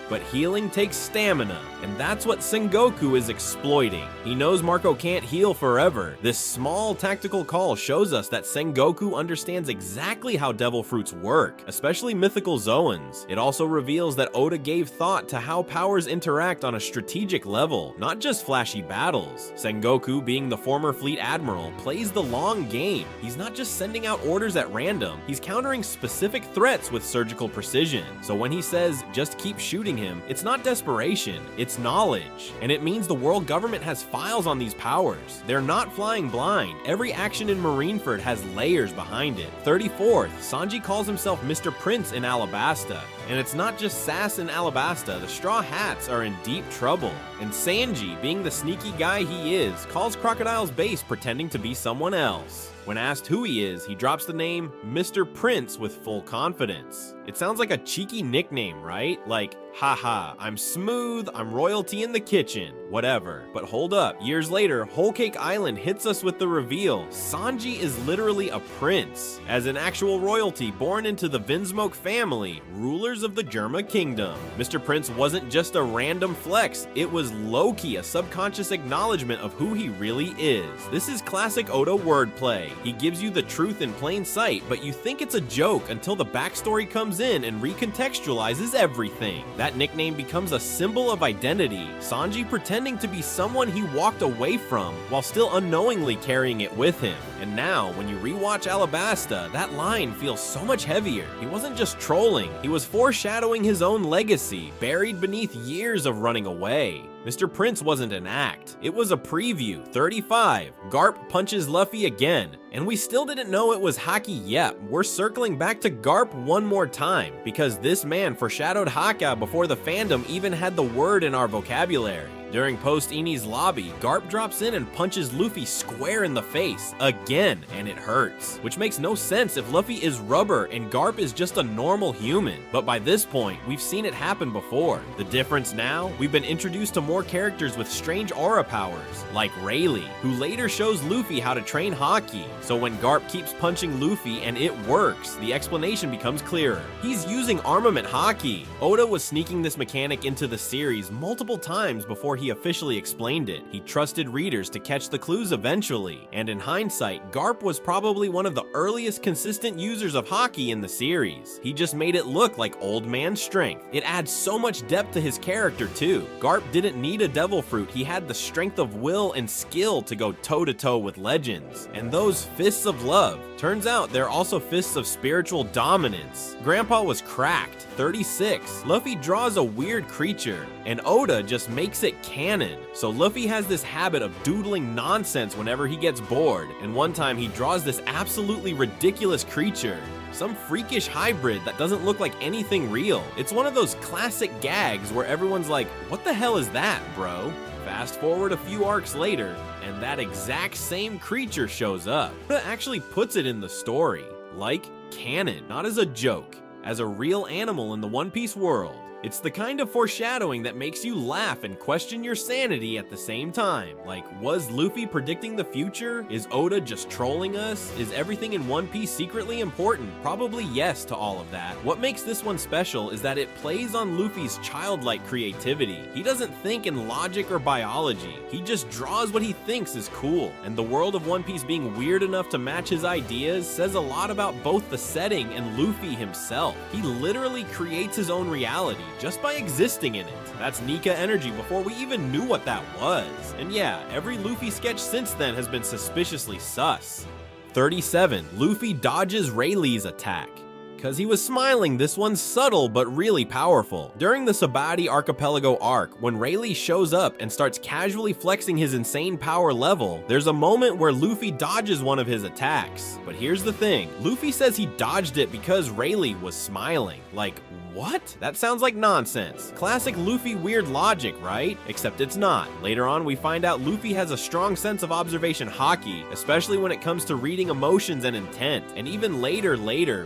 But healing takes stamina, and that's what Sengoku is exploiting. He knows Marco can't heal forever. This small tactical call shows us that Sengoku understands exactly how devil fruits work, especially mythical Zoans. It also reveals that Oda gave thought to how powers interact on a strategic level, not just flashy battles. Sengoku, being the former fleet admiral, plays the long game. He's not just sending out orders at random, he's countering specific threats with surgical precision. So when he says, just keep shooting him, it's not desperation, it's knowledge. And it means the world government has files on these powers. They're not flying blind. Every action in Marineford has layers behind it. 34th, Sanji calls himself Mr. Prince in Alabasta. And it's not just sass in Alabasta, the Straw Hats are in deep trouble. And Sanji, being the sneaky guy he is, calls Crocodile's base pretending to be someone else. When asked who he is, he drops the name Mr. Prince with full confidence. It sounds like a cheeky nickname, right? Like, haha, I'm smooth, I'm royalty in the kitchen, whatever. But hold up, years later, Whole Cake Island hits us with the reveal Sanji is literally a prince, as an actual royalty born into the Vinsmoke family, rulers of the Germa Kingdom. Mr. Prince wasn't just a random flex, it was low-key a subconscious acknowledgement of who he really is. This is classic Oda wordplay. He gives you the truth in plain sight, but you think it's a joke until the backstory comes in and recontextualizes everything. That nickname becomes a symbol of identity, Sanji pretending to be someone he walked away from while still unknowingly carrying it with him. And now, when you rewatch Alabasta, that line feels so much heavier. He wasn't just trolling, he was foreshadowing his own legacy, buried beneath years of running away. Mr. Prince wasn't an act, it was a preview. 35, Garp punches Luffy again, and we still didn't know it was Haki yet. We're circling back to Garp one more time, because this man foreshadowed Haka before the fandom even had the word in our vocabulary. During post-Eni's lobby, Garp drops in and punches Luffy square in the face, again, and it hurts. Which makes no sense if Luffy is rubber and Garp is just a normal human. But by this point, we've seen it happen before. The difference now, we've been introduced to more characters with strange aura powers, like Rayleigh, who later shows Luffy how to train Haki. So when Garp keeps punching Luffy and it works, the explanation becomes clearer. He's using armament Haki. Oda was sneaking this mechanic into the series multiple times before he officially explained it. He trusted readers to catch the clues eventually, and in hindsight, Garp was probably one of the earliest consistent users of Haki in the series. He just made it look like old man strength. It adds so much depth to his character too. Garp didn't need a devil fruit, he had the strength of will and skill to go toe-to-toe with legends. And those fists of love, turns out they're also fists of spiritual dominance. Grandpa was cracked. 36, Luffy draws a weird creature, and Oda just makes it canon. So Luffy has this habit of doodling nonsense whenever he gets bored, and one time he draws this absolutely ridiculous creature. Some freakish hybrid that doesn't look like anything real. It's one of those classic gags where everyone's like, what the hell is that, bro? Fast forward a few arcs later, and that exact same creature shows up. Oda actually puts it in the story, like canon, not as a joke, as a real animal in the One Piece world. It's the kind of foreshadowing that makes you laugh and question your sanity at the same time. Like, was Luffy predicting the future? Is Oda just trolling us? Is everything in One Piece secretly important? Probably yes to all of that. What makes this one special is that it plays on Luffy's childlike creativity. He doesn't think in logic or biology. He just draws what he thinks is cool. And the world of One Piece being weird enough to match his ideas says a lot about both the setting and Luffy himself. He literally creates his own reality just by existing in it. That's Nika energy before we even knew what that was. And yeah, every Luffy sketch since then has been suspiciously sus. 37, Luffy dodges Rayleigh's attack. Cause he was smiling, this one's subtle but really powerful. During the Sabati Archipelago arc, when Rayleigh shows up and starts casually flexing his insane power level, there's a moment where Luffy dodges one of his attacks. But here's the thing, Luffy says he dodged it because Rayleigh was smiling. Like, What? That sounds like nonsense. Classic Luffy weird logic, right? Except it's not. Later on, we find out Luffy has a strong sense of observation haki, especially when it comes to reading emotions and intent. And even later,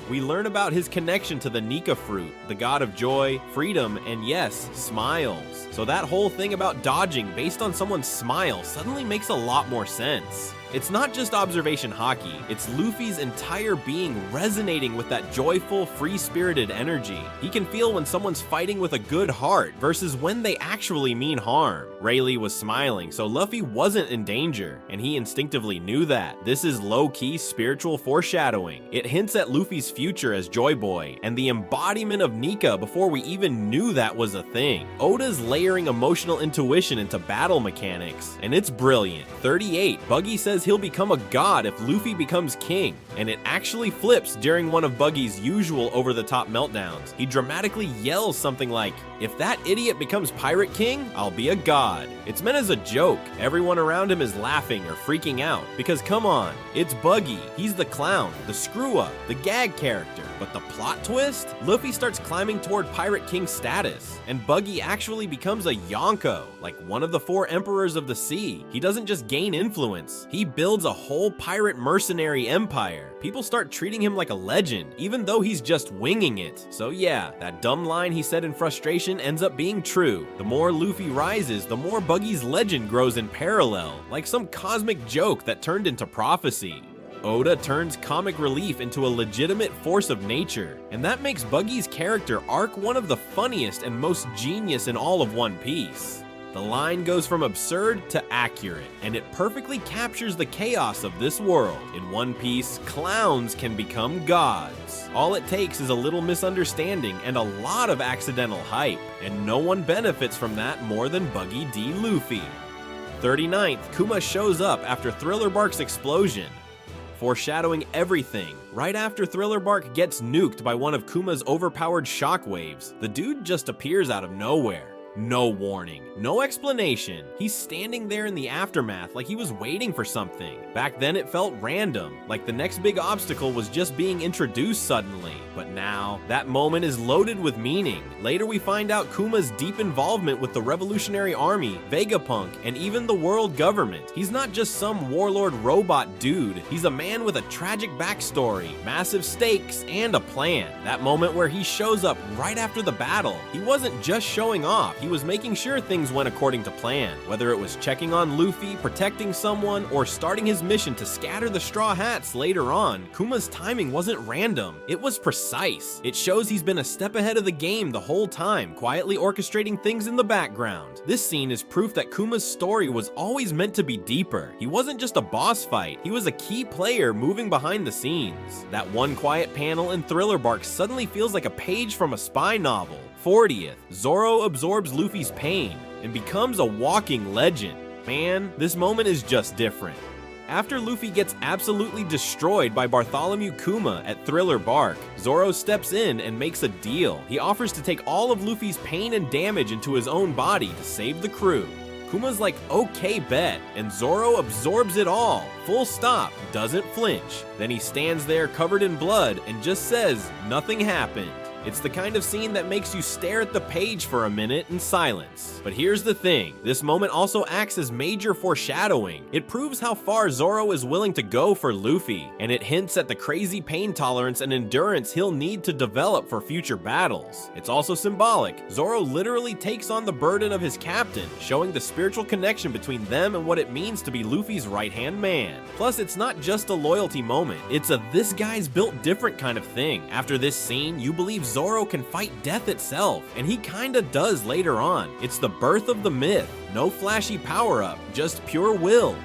we learn about his connection to the Nika fruit, the god of joy, freedom, and yes, smiles. So that whole thing about dodging based on someone's smile suddenly makes a lot more sense. It's not just observation haki, it's Luffy's entire being resonating with that joyful, free-spirited energy. He can feel when someone's fighting with a good heart versus when they actually mean harm. Rayleigh was smiling, so Luffy wasn't in danger, and he instinctively knew that. This is low-key spiritual foreshadowing. It hints at Luffy's future as Joy Boy, and the embodiment of Nika before we even knew that was a thing. Oda's layering emotional intuition into battle mechanics, and it's brilliant. 38, Buggy says he'll become a god if Luffy becomes king, and it actually flips during one of Buggy's usual over-the-top meltdowns. He dramatically yells something like, "If that idiot becomes Pirate King, I'll be a god." It's meant as a joke. Everyone around him is laughing or freaking out, because come on, it's Buggy. He's the clown, the screw-up, the gag character. But the plot twist? Luffy starts climbing toward Pirate King status, and Buggy actually becomes a Yonko, like one of the 4 emperors of the sea. He doesn't just gain influence, he builds a whole pirate mercenary empire. People start treating him like a legend, even though he's just winging it. So yeah, that dumb line he said in frustration ends up being true. The more Luffy rises, the more Buggy's legend grows in parallel, like some cosmic joke that turned into prophecy. Oda turns comic relief into a legitimate force of nature, and that makes Buggy's character arc one of the funniest and most genius in all of One Piece. The line goes from absurd to accurate, and it perfectly captures the chaos of this world. In One Piece, clowns can become gods. All it takes is a little misunderstanding and a lot of accidental hype, and no one benefits from that more than Buggy D. Luffy. 39th, Kuma shows up after Thriller Bark's explosion, foreshadowing everything. Right after Thriller Bark gets nuked by one of Kuma's overpowered shockwaves, the dude just appears out of nowhere. No warning, no explanation. He's standing there in the aftermath like he was waiting for something. Back then it felt random, like the next big obstacle was just being introduced suddenly. But now, that moment is loaded with meaning. Later we find out Kuma's deep involvement with the Revolutionary Army, Vegapunk, and even the world government. He's not just some warlord robot dude, he's a man with a tragic backstory, massive stakes, and a plan. That moment where he shows up right after the battle, he wasn't just showing off, he was making sure things went according to plan. Whether it was checking on Luffy, protecting someone, or starting his mission to scatter the Straw Hats later on, Kuma's timing wasn't random, it was precise. It shows he's been a step ahead of the game the whole time, quietly orchestrating things in the background. This scene is proof that Kuma's story was always meant to be deeper. He wasn't just a boss fight, he was a key player moving behind the scenes. That one quiet panel in Thriller Bark suddenly feels like a page from a spy novel. 40th, Zoro absorbs Luffy's pain and becomes a walking legend. Man, this moment is just different. After Luffy gets absolutely destroyed by Bartholomew Kuma at Thriller Bark, Zoro steps in and makes a deal. He offers to take all of Luffy's pain and damage into his own body to save the crew. Kuma's like, okay bet, and Zoro absorbs it all, full stop, doesn't flinch. Then he stands there covered in blood and just says, nothing happened. It's the kind of scene that makes you stare at the page for a minute in silence. But here's the thing, this moment also acts as major foreshadowing. It proves how far Zoro is willing to go for Luffy, and it hints at the crazy pain tolerance and endurance he'll need to develop for future battles. It's also symbolic. Zoro literally takes on the burden of his captain, showing the spiritual connection between them and what it means to be Luffy's right-hand man. Plus, it's not just a loyalty moment, it's a this guy's built different kind of thing. After this scene, you believe Zoro can fight death itself, and he kinda does later on. It's the birth of the myth. No flashy power-up, just pure will.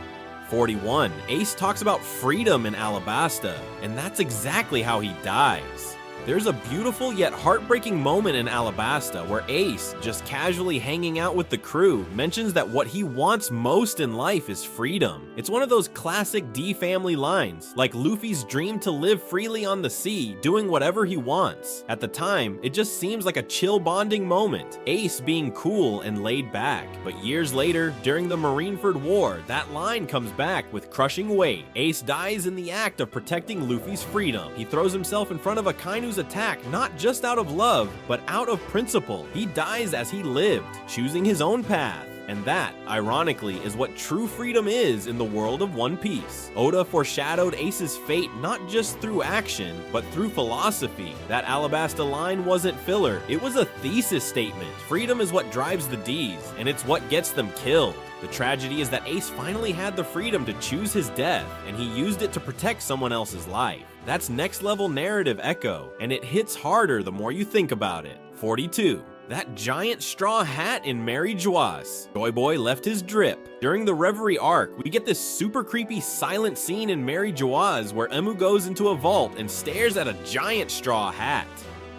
41. Ace talks about freedom in Alabasta, and that's exactly how he dies. There's a beautiful yet heartbreaking moment in Alabasta where Ace, just casually hanging out with the crew, mentions that what he wants most in life is freedom. It's one of those classic D family lines, like Luffy's dream to live freely on the sea, doing whatever he wants. At the time, it just seems like a chill bonding moment, Ace being cool and laid back. But years later, during the Marineford War, that line comes back with crushing weight. Ace dies in the act of protecting Luffy's freedom. He throws himself in front of Akainu's attack not just out of love, but out of principle. He dies as he lived, choosing his own path. And that, ironically, is what true freedom is in the world of One Piece. Oda foreshadowed Ace's fate not just through action, but through philosophy. That Alabasta line wasn't filler, it was a thesis statement. Freedom is what drives the D's, and it's what gets them killed. The tragedy is that Ace finally had the freedom to choose his death, and he used it to protect someone else's life. That's next level narrative echo, and it hits harder the more you think about it. 42. That giant straw hat in Mary Joas. Joy Boy left his drip. During the Reverie arc, we get this super creepy silent scene in Mary Joas where Emu goes into a vault and stares at a giant straw hat.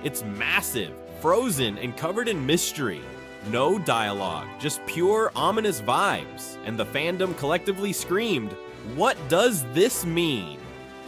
It's massive, frozen, and covered in mystery. No dialogue, just pure ominous vibes. And the fandom collectively screamed, "What does this mean?"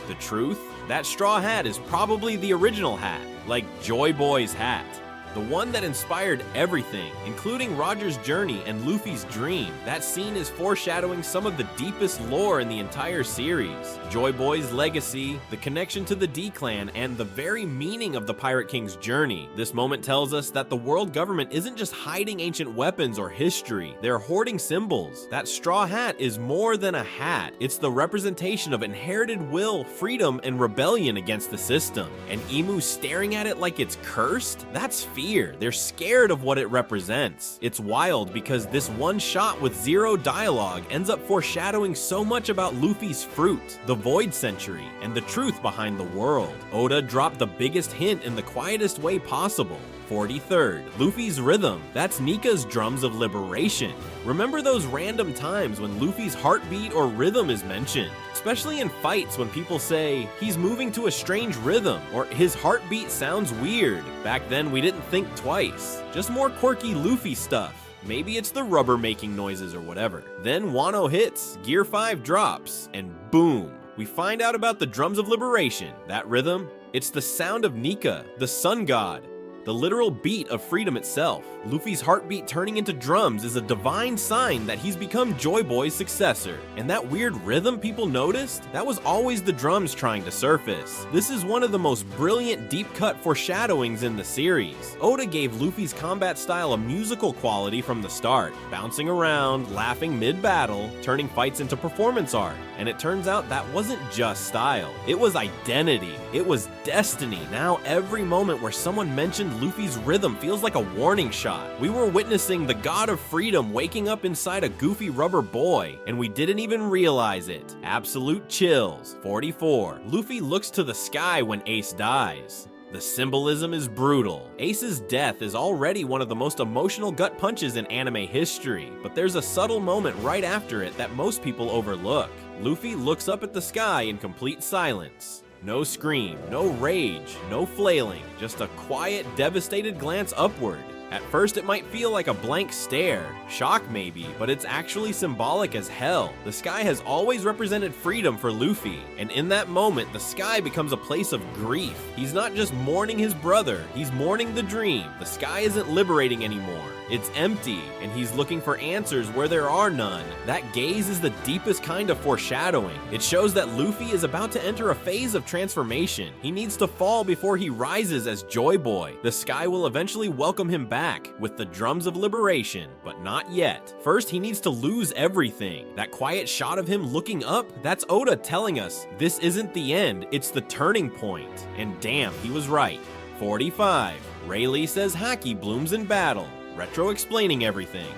The truth? That straw hat is probably the original hat, like Joy Boy's hat. The one that inspired everything, including Roger's journey and Luffy's dream. That scene is foreshadowing some of the deepest lore in the entire series. Joy Boy's legacy, the connection to the D-Clan, and the very meaning of the Pirate King's journey. This moment tells us that the world government isn't just hiding ancient weapons or history, they're hoarding symbols. That straw hat is more than a hat. It's the representation of inherited will, freedom, and rebellion against the system. And Emu staring at it like it's cursed? That's fear. They're scared of what it represents. It's wild because this one shot with zero dialogue ends up foreshadowing so much about Luffy's fruit, the Void Century, and the truth behind the world. Oda dropped the biggest hint in the quietest way possible. 43rd, Luffy's rhythm. That's Nika's drums of liberation. Remember those random times when Luffy's heartbeat or rhythm is mentioned? Especially in fights when people say, he's moving to a strange rhythm, or his heartbeat sounds weird. Back then we didn't think twice. Just more quirky Luffy stuff. Maybe it's the rubber making noises or whatever. Then Wano hits, Gear 5 drops, and boom. We find out about the drums of liberation. That rhythm? It's the sound of Nika, the sun god. The literal beat of freedom itself. Luffy's heartbeat turning into drums is a divine sign that he's become Joy Boy's successor. And that weird rhythm people noticed? That was always the drums trying to surface. This is one of the most brilliant deep-cut foreshadowings in the series. Oda gave Luffy's combat style a musical quality from the start, bouncing around, laughing mid-battle, turning fights into performance art. And it turns out that wasn't just style. It was identity. It was destiny. Now every moment where someone mentioned Luffy's rhythm feels like a warning shot. We were witnessing the god of freedom waking up inside a goofy rubber boy, and we didn't even realize it. Absolute chills. 44. Luffy looks to the sky when Ace dies. The symbolism is brutal. Ace's death is already one of the most emotional gut punches in anime history, but there's a subtle moment right after it that most people overlook. Luffy looks up at the sky in complete silence. No scream, no rage, no flailing, just a quiet, devastated glance upward. At first it might feel like a blank stare, shock maybe, but it's actually symbolic as hell. The sky has always represented freedom for Luffy, and in that moment the sky becomes a place of grief. He's not just mourning his brother, he's mourning the dream. The sky isn't liberating anymore. It's empty, and he's looking for answers where there are none. That gaze is the deepest kind of foreshadowing. It shows that Luffy is about to enter a phase of transformation. He needs to fall before he rises as Joy Boy. The sky will eventually welcome him back with the drums of liberation, but not yet. First, he needs to lose everything. That quiet shot of him looking up, that's Oda telling us this isn't the end, it's the turning point. And damn, he was right. 45. Rayleigh says Haki blooms in battle. Retro explaining everything.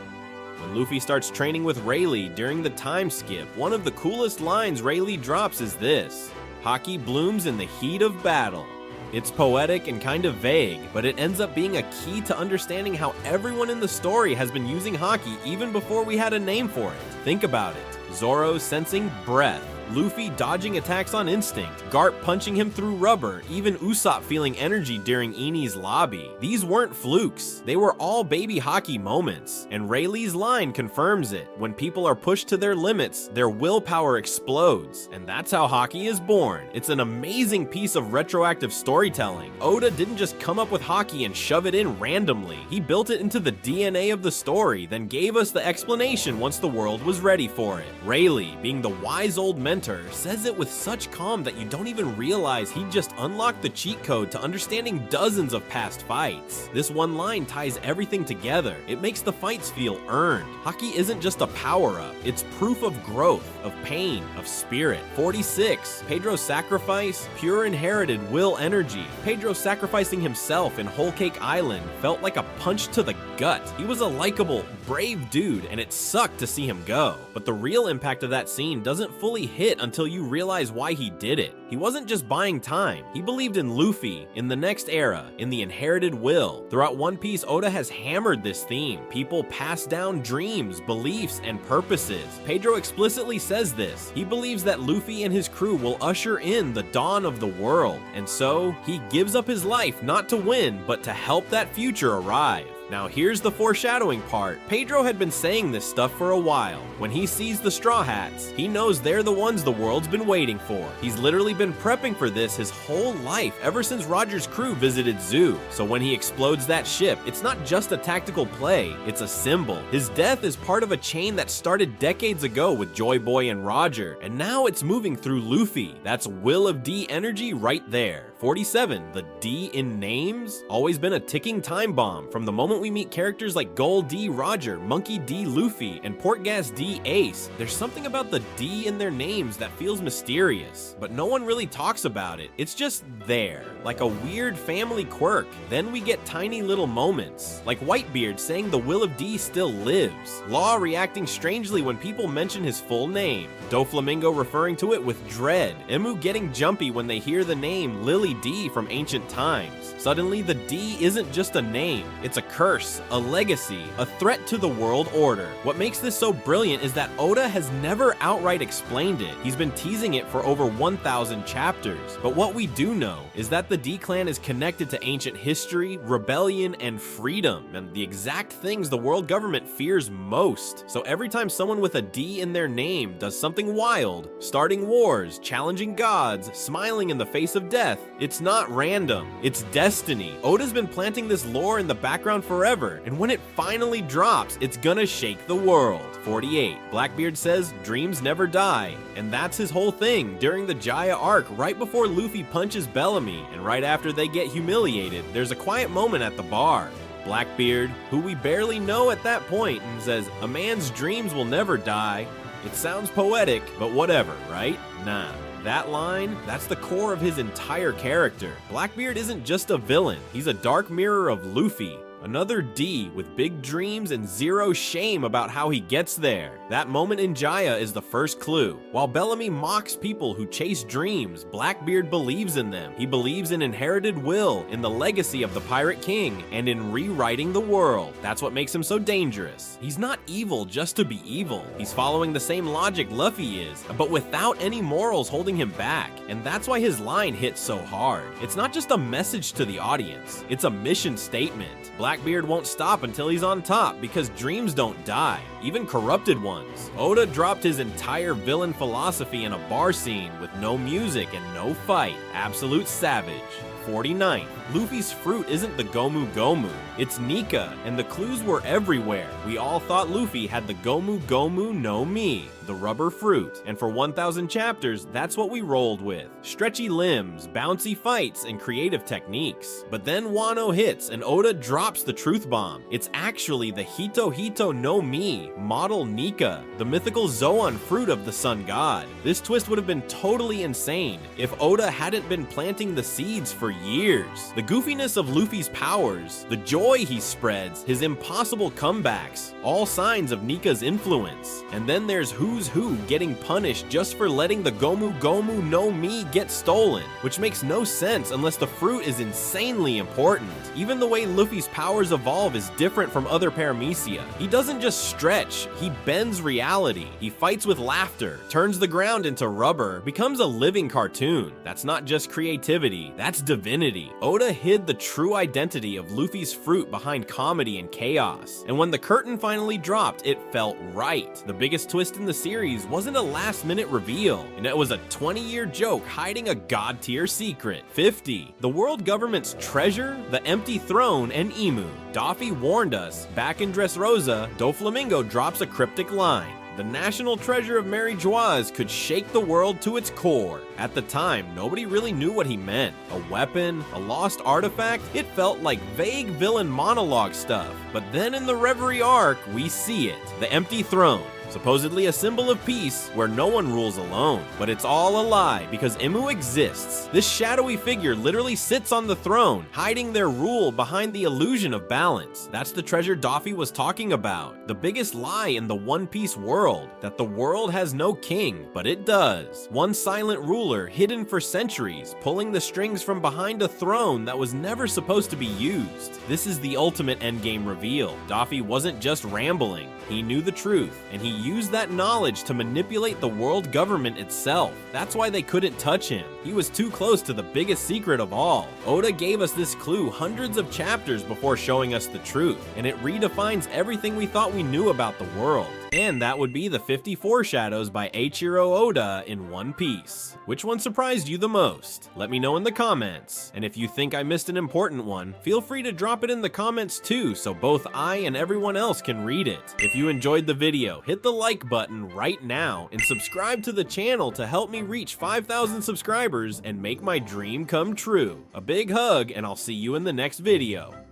When Luffy starts training with Rayleigh during the time skip, one of the coolest lines Rayleigh drops is this: Haki blooms in the heat of battle. It's poetic and kind of vague, but it ends up being a key to understanding how everyone in the story has been using Haki even before we had a name for it. Think about it. Zoro sensing breath. Luffy dodging attacks on instinct, Garp punching him through rubber, even Usopp feeling energy during Eni's lobby. These weren't flukes, they were all baby Haki moments, and Rayleigh's line confirms it. When people are pushed to their limits, their willpower explodes, and that's how Haki is born. It's an amazing piece of retroactive storytelling. Oda didn't just come up with Haki and shove it in randomly. He built it into the DNA of the story, then gave us the explanation once the world was ready for it. Rayleigh, being the wise old mentor, says it with such calm that you don't even realize he just unlocked the cheat code to understanding dozens of past fights. This one line ties everything together. It makes the fights feel earned. Haki isn't just a power-up, it's proof of growth, of pain, of spirit. 46. Pedro's sacrifice, pure inherited will energy. Pedro sacrificing himself in Whole Cake Island felt like a punch to the gut. He was a likable, brave dude, and it sucked to see him go. But the real impact of that scene doesn't fully hit until you realize why he did it. He wasn't just buying time. He believed in Luffy, in the next era, in the inherited will. Throughout One Piece, Oda has hammered this theme. People pass down dreams, beliefs, and purposes. Pedro explicitly says this. He believes that Luffy and his crew will usher in the dawn of the world, and so he gives up his life not to win, but to help that future arrive. Now here's the foreshadowing part. Pedro had been saying this stuff for a while. When he sees the Straw Hats, he knows they're the ones the world's been waiting for. He's literally been prepping for this his whole life, ever since Roger's crew visited Zoo. So when he explodes that ship, it's not just a tactical play, it's a symbol. His death is part of a chain that started decades ago with Joy Boy and Roger, and now it's moving through Luffy. That's Will of D energy right there. 47. The D in names? Always been a ticking time bomb. From the moment we meet characters like Gold D Roger, Monkey D Luffy, and Portgas D Ace, there's something about the D in their names that feels mysterious, but no one really talks about it. It's just there, like a weird family quirk. Then we get tiny little moments, like Whitebeard saying the Will of D still lives, Law reacting strangely when people mention his full name, Doflamingo referring to it with dread, Emu getting jumpy when they hear the name Lily D from ancient times. Suddenly the D isn't just a name, it's a curse, a legacy, a threat to the world order. What makes this so brilliant is that Oda has never outright explained it. He's been teasing it for over 1,000 chapters. But what we do know is that the D clan is connected to ancient history, rebellion, and freedom, and the exact things the world government fears most. So every time someone with a D in their name does something wild, starting wars, challenging gods, smiling in the face of death, it's not random, it's destiny. Oda's been planting this lore in the background forever, and when it finally drops, it's gonna shake the world. 48. Blackbeard says dreams never die, and that's his whole thing during the Jaya arc. Right before Luffy punches Bellamy, and right after they get humiliated, there's a quiet moment at the bar. Blackbeard, who we barely know at that point, says, "A man's dreams will never die." It sounds poetic, but whatever, right? Nah. That line, that's the core of his entire character. Blackbeard isn't just a villain, he's a dark mirror of Luffy. Another D with big dreams and zero shame about how he gets there. That moment in Jaya is the first clue. While Bellamy mocks people who chase dreams, Blackbeard believes in them. He believes in inherited will, in the legacy of the Pirate King, and in rewriting the world. That's what makes him so dangerous. He's not evil just to be evil. He's following the same logic Luffy is, but without any morals holding him back. And that's why his line hits so hard. It's not just a message to the audience, it's a mission statement. Blackbeard won't stop until he's on top, because dreams don't die, even corrupted ones. Oda dropped his entire villain philosophy in a bar scene with no music and no fight. Absolute savage. 49. Luffy's fruit isn't the Gomu Gomu, it's Nika, and the clues were everywhere. We all thought Luffy had the Gomu Gomu no Mi, the rubber fruit, and for 1,000 chapters, that's what we rolled with. Stretchy limbs, bouncy fights, and creative techniques. But then Wano hits, and Oda drops the truth bomb. It's actually the Hito Hito no Mi, model Nika, the mythical Zoan fruit of the sun god. This twist would have been totally insane if Oda hadn't been planting the seeds for years. The goofiness of Luffy's powers, the joy he spreads, his impossible comebacks, all signs of Nika's influence. And then there's Who's Who getting punished just for letting the Gomu Gomu no Mi get stolen, which makes no sense unless the fruit is insanely important. Even the way Luffy's powers evolve is different from other paramecia. He doesn't just stretch, he bends reality. He fights with laughter, turns the ground into rubber, becomes a living cartoon. That's not just creativity, that's divinity. Oda hid the true identity of Luffy's fruit behind comedy and chaos. And when the curtain finally dropped, it felt right. The biggest twist in the series wasn't a last-minute reveal, and it was a 20-year joke hiding a god-tier secret. 50. The world government's treasure, the empty throne, and Emu. Doffy warned us. Back in Dressrosa, Doflamingo drops a cryptic line. The national treasure of Mary Joie could shake the world to its core. At the time, nobody really knew what he meant. A weapon? A lost artifact? It felt like vague villain monologue stuff. But then in the Reverie arc, we see it. The empty throne. Supposedly a symbol of peace where no one rules alone. But it's all a lie because Imu exists. This shadowy figure literally sits on the throne, hiding their rule behind the illusion of balance. That's the treasure Doffy was talking about. The biggest lie in the One Piece world, that the world has no king, but it does. One silent ruler hidden for centuries, pulling the strings from behind a throne that was never supposed to be used. This is the ultimate endgame reveal. Doffy wasn't just rambling. He knew the truth, and he used that knowledge to manipulate the world government itself. That's why they couldn't touch him. He was too close to the biggest secret of all. Oda gave us this clue hundreds of chapters before showing us the truth, and it redefines everything we thought we knew about the world. And that would be the 50 foreshadows by Eiichiro Oda in One Piece. Which one surprised you the most? Let me know in the comments. And if you think I missed an important one, feel free to drop it in the comments too, so both I and everyone else can read it. If you enjoyed the video, hit the like button right now and subscribe to the channel to help me reach 5,000 subscribers and make my dream come true. A big hug, and I'll see you in the next video.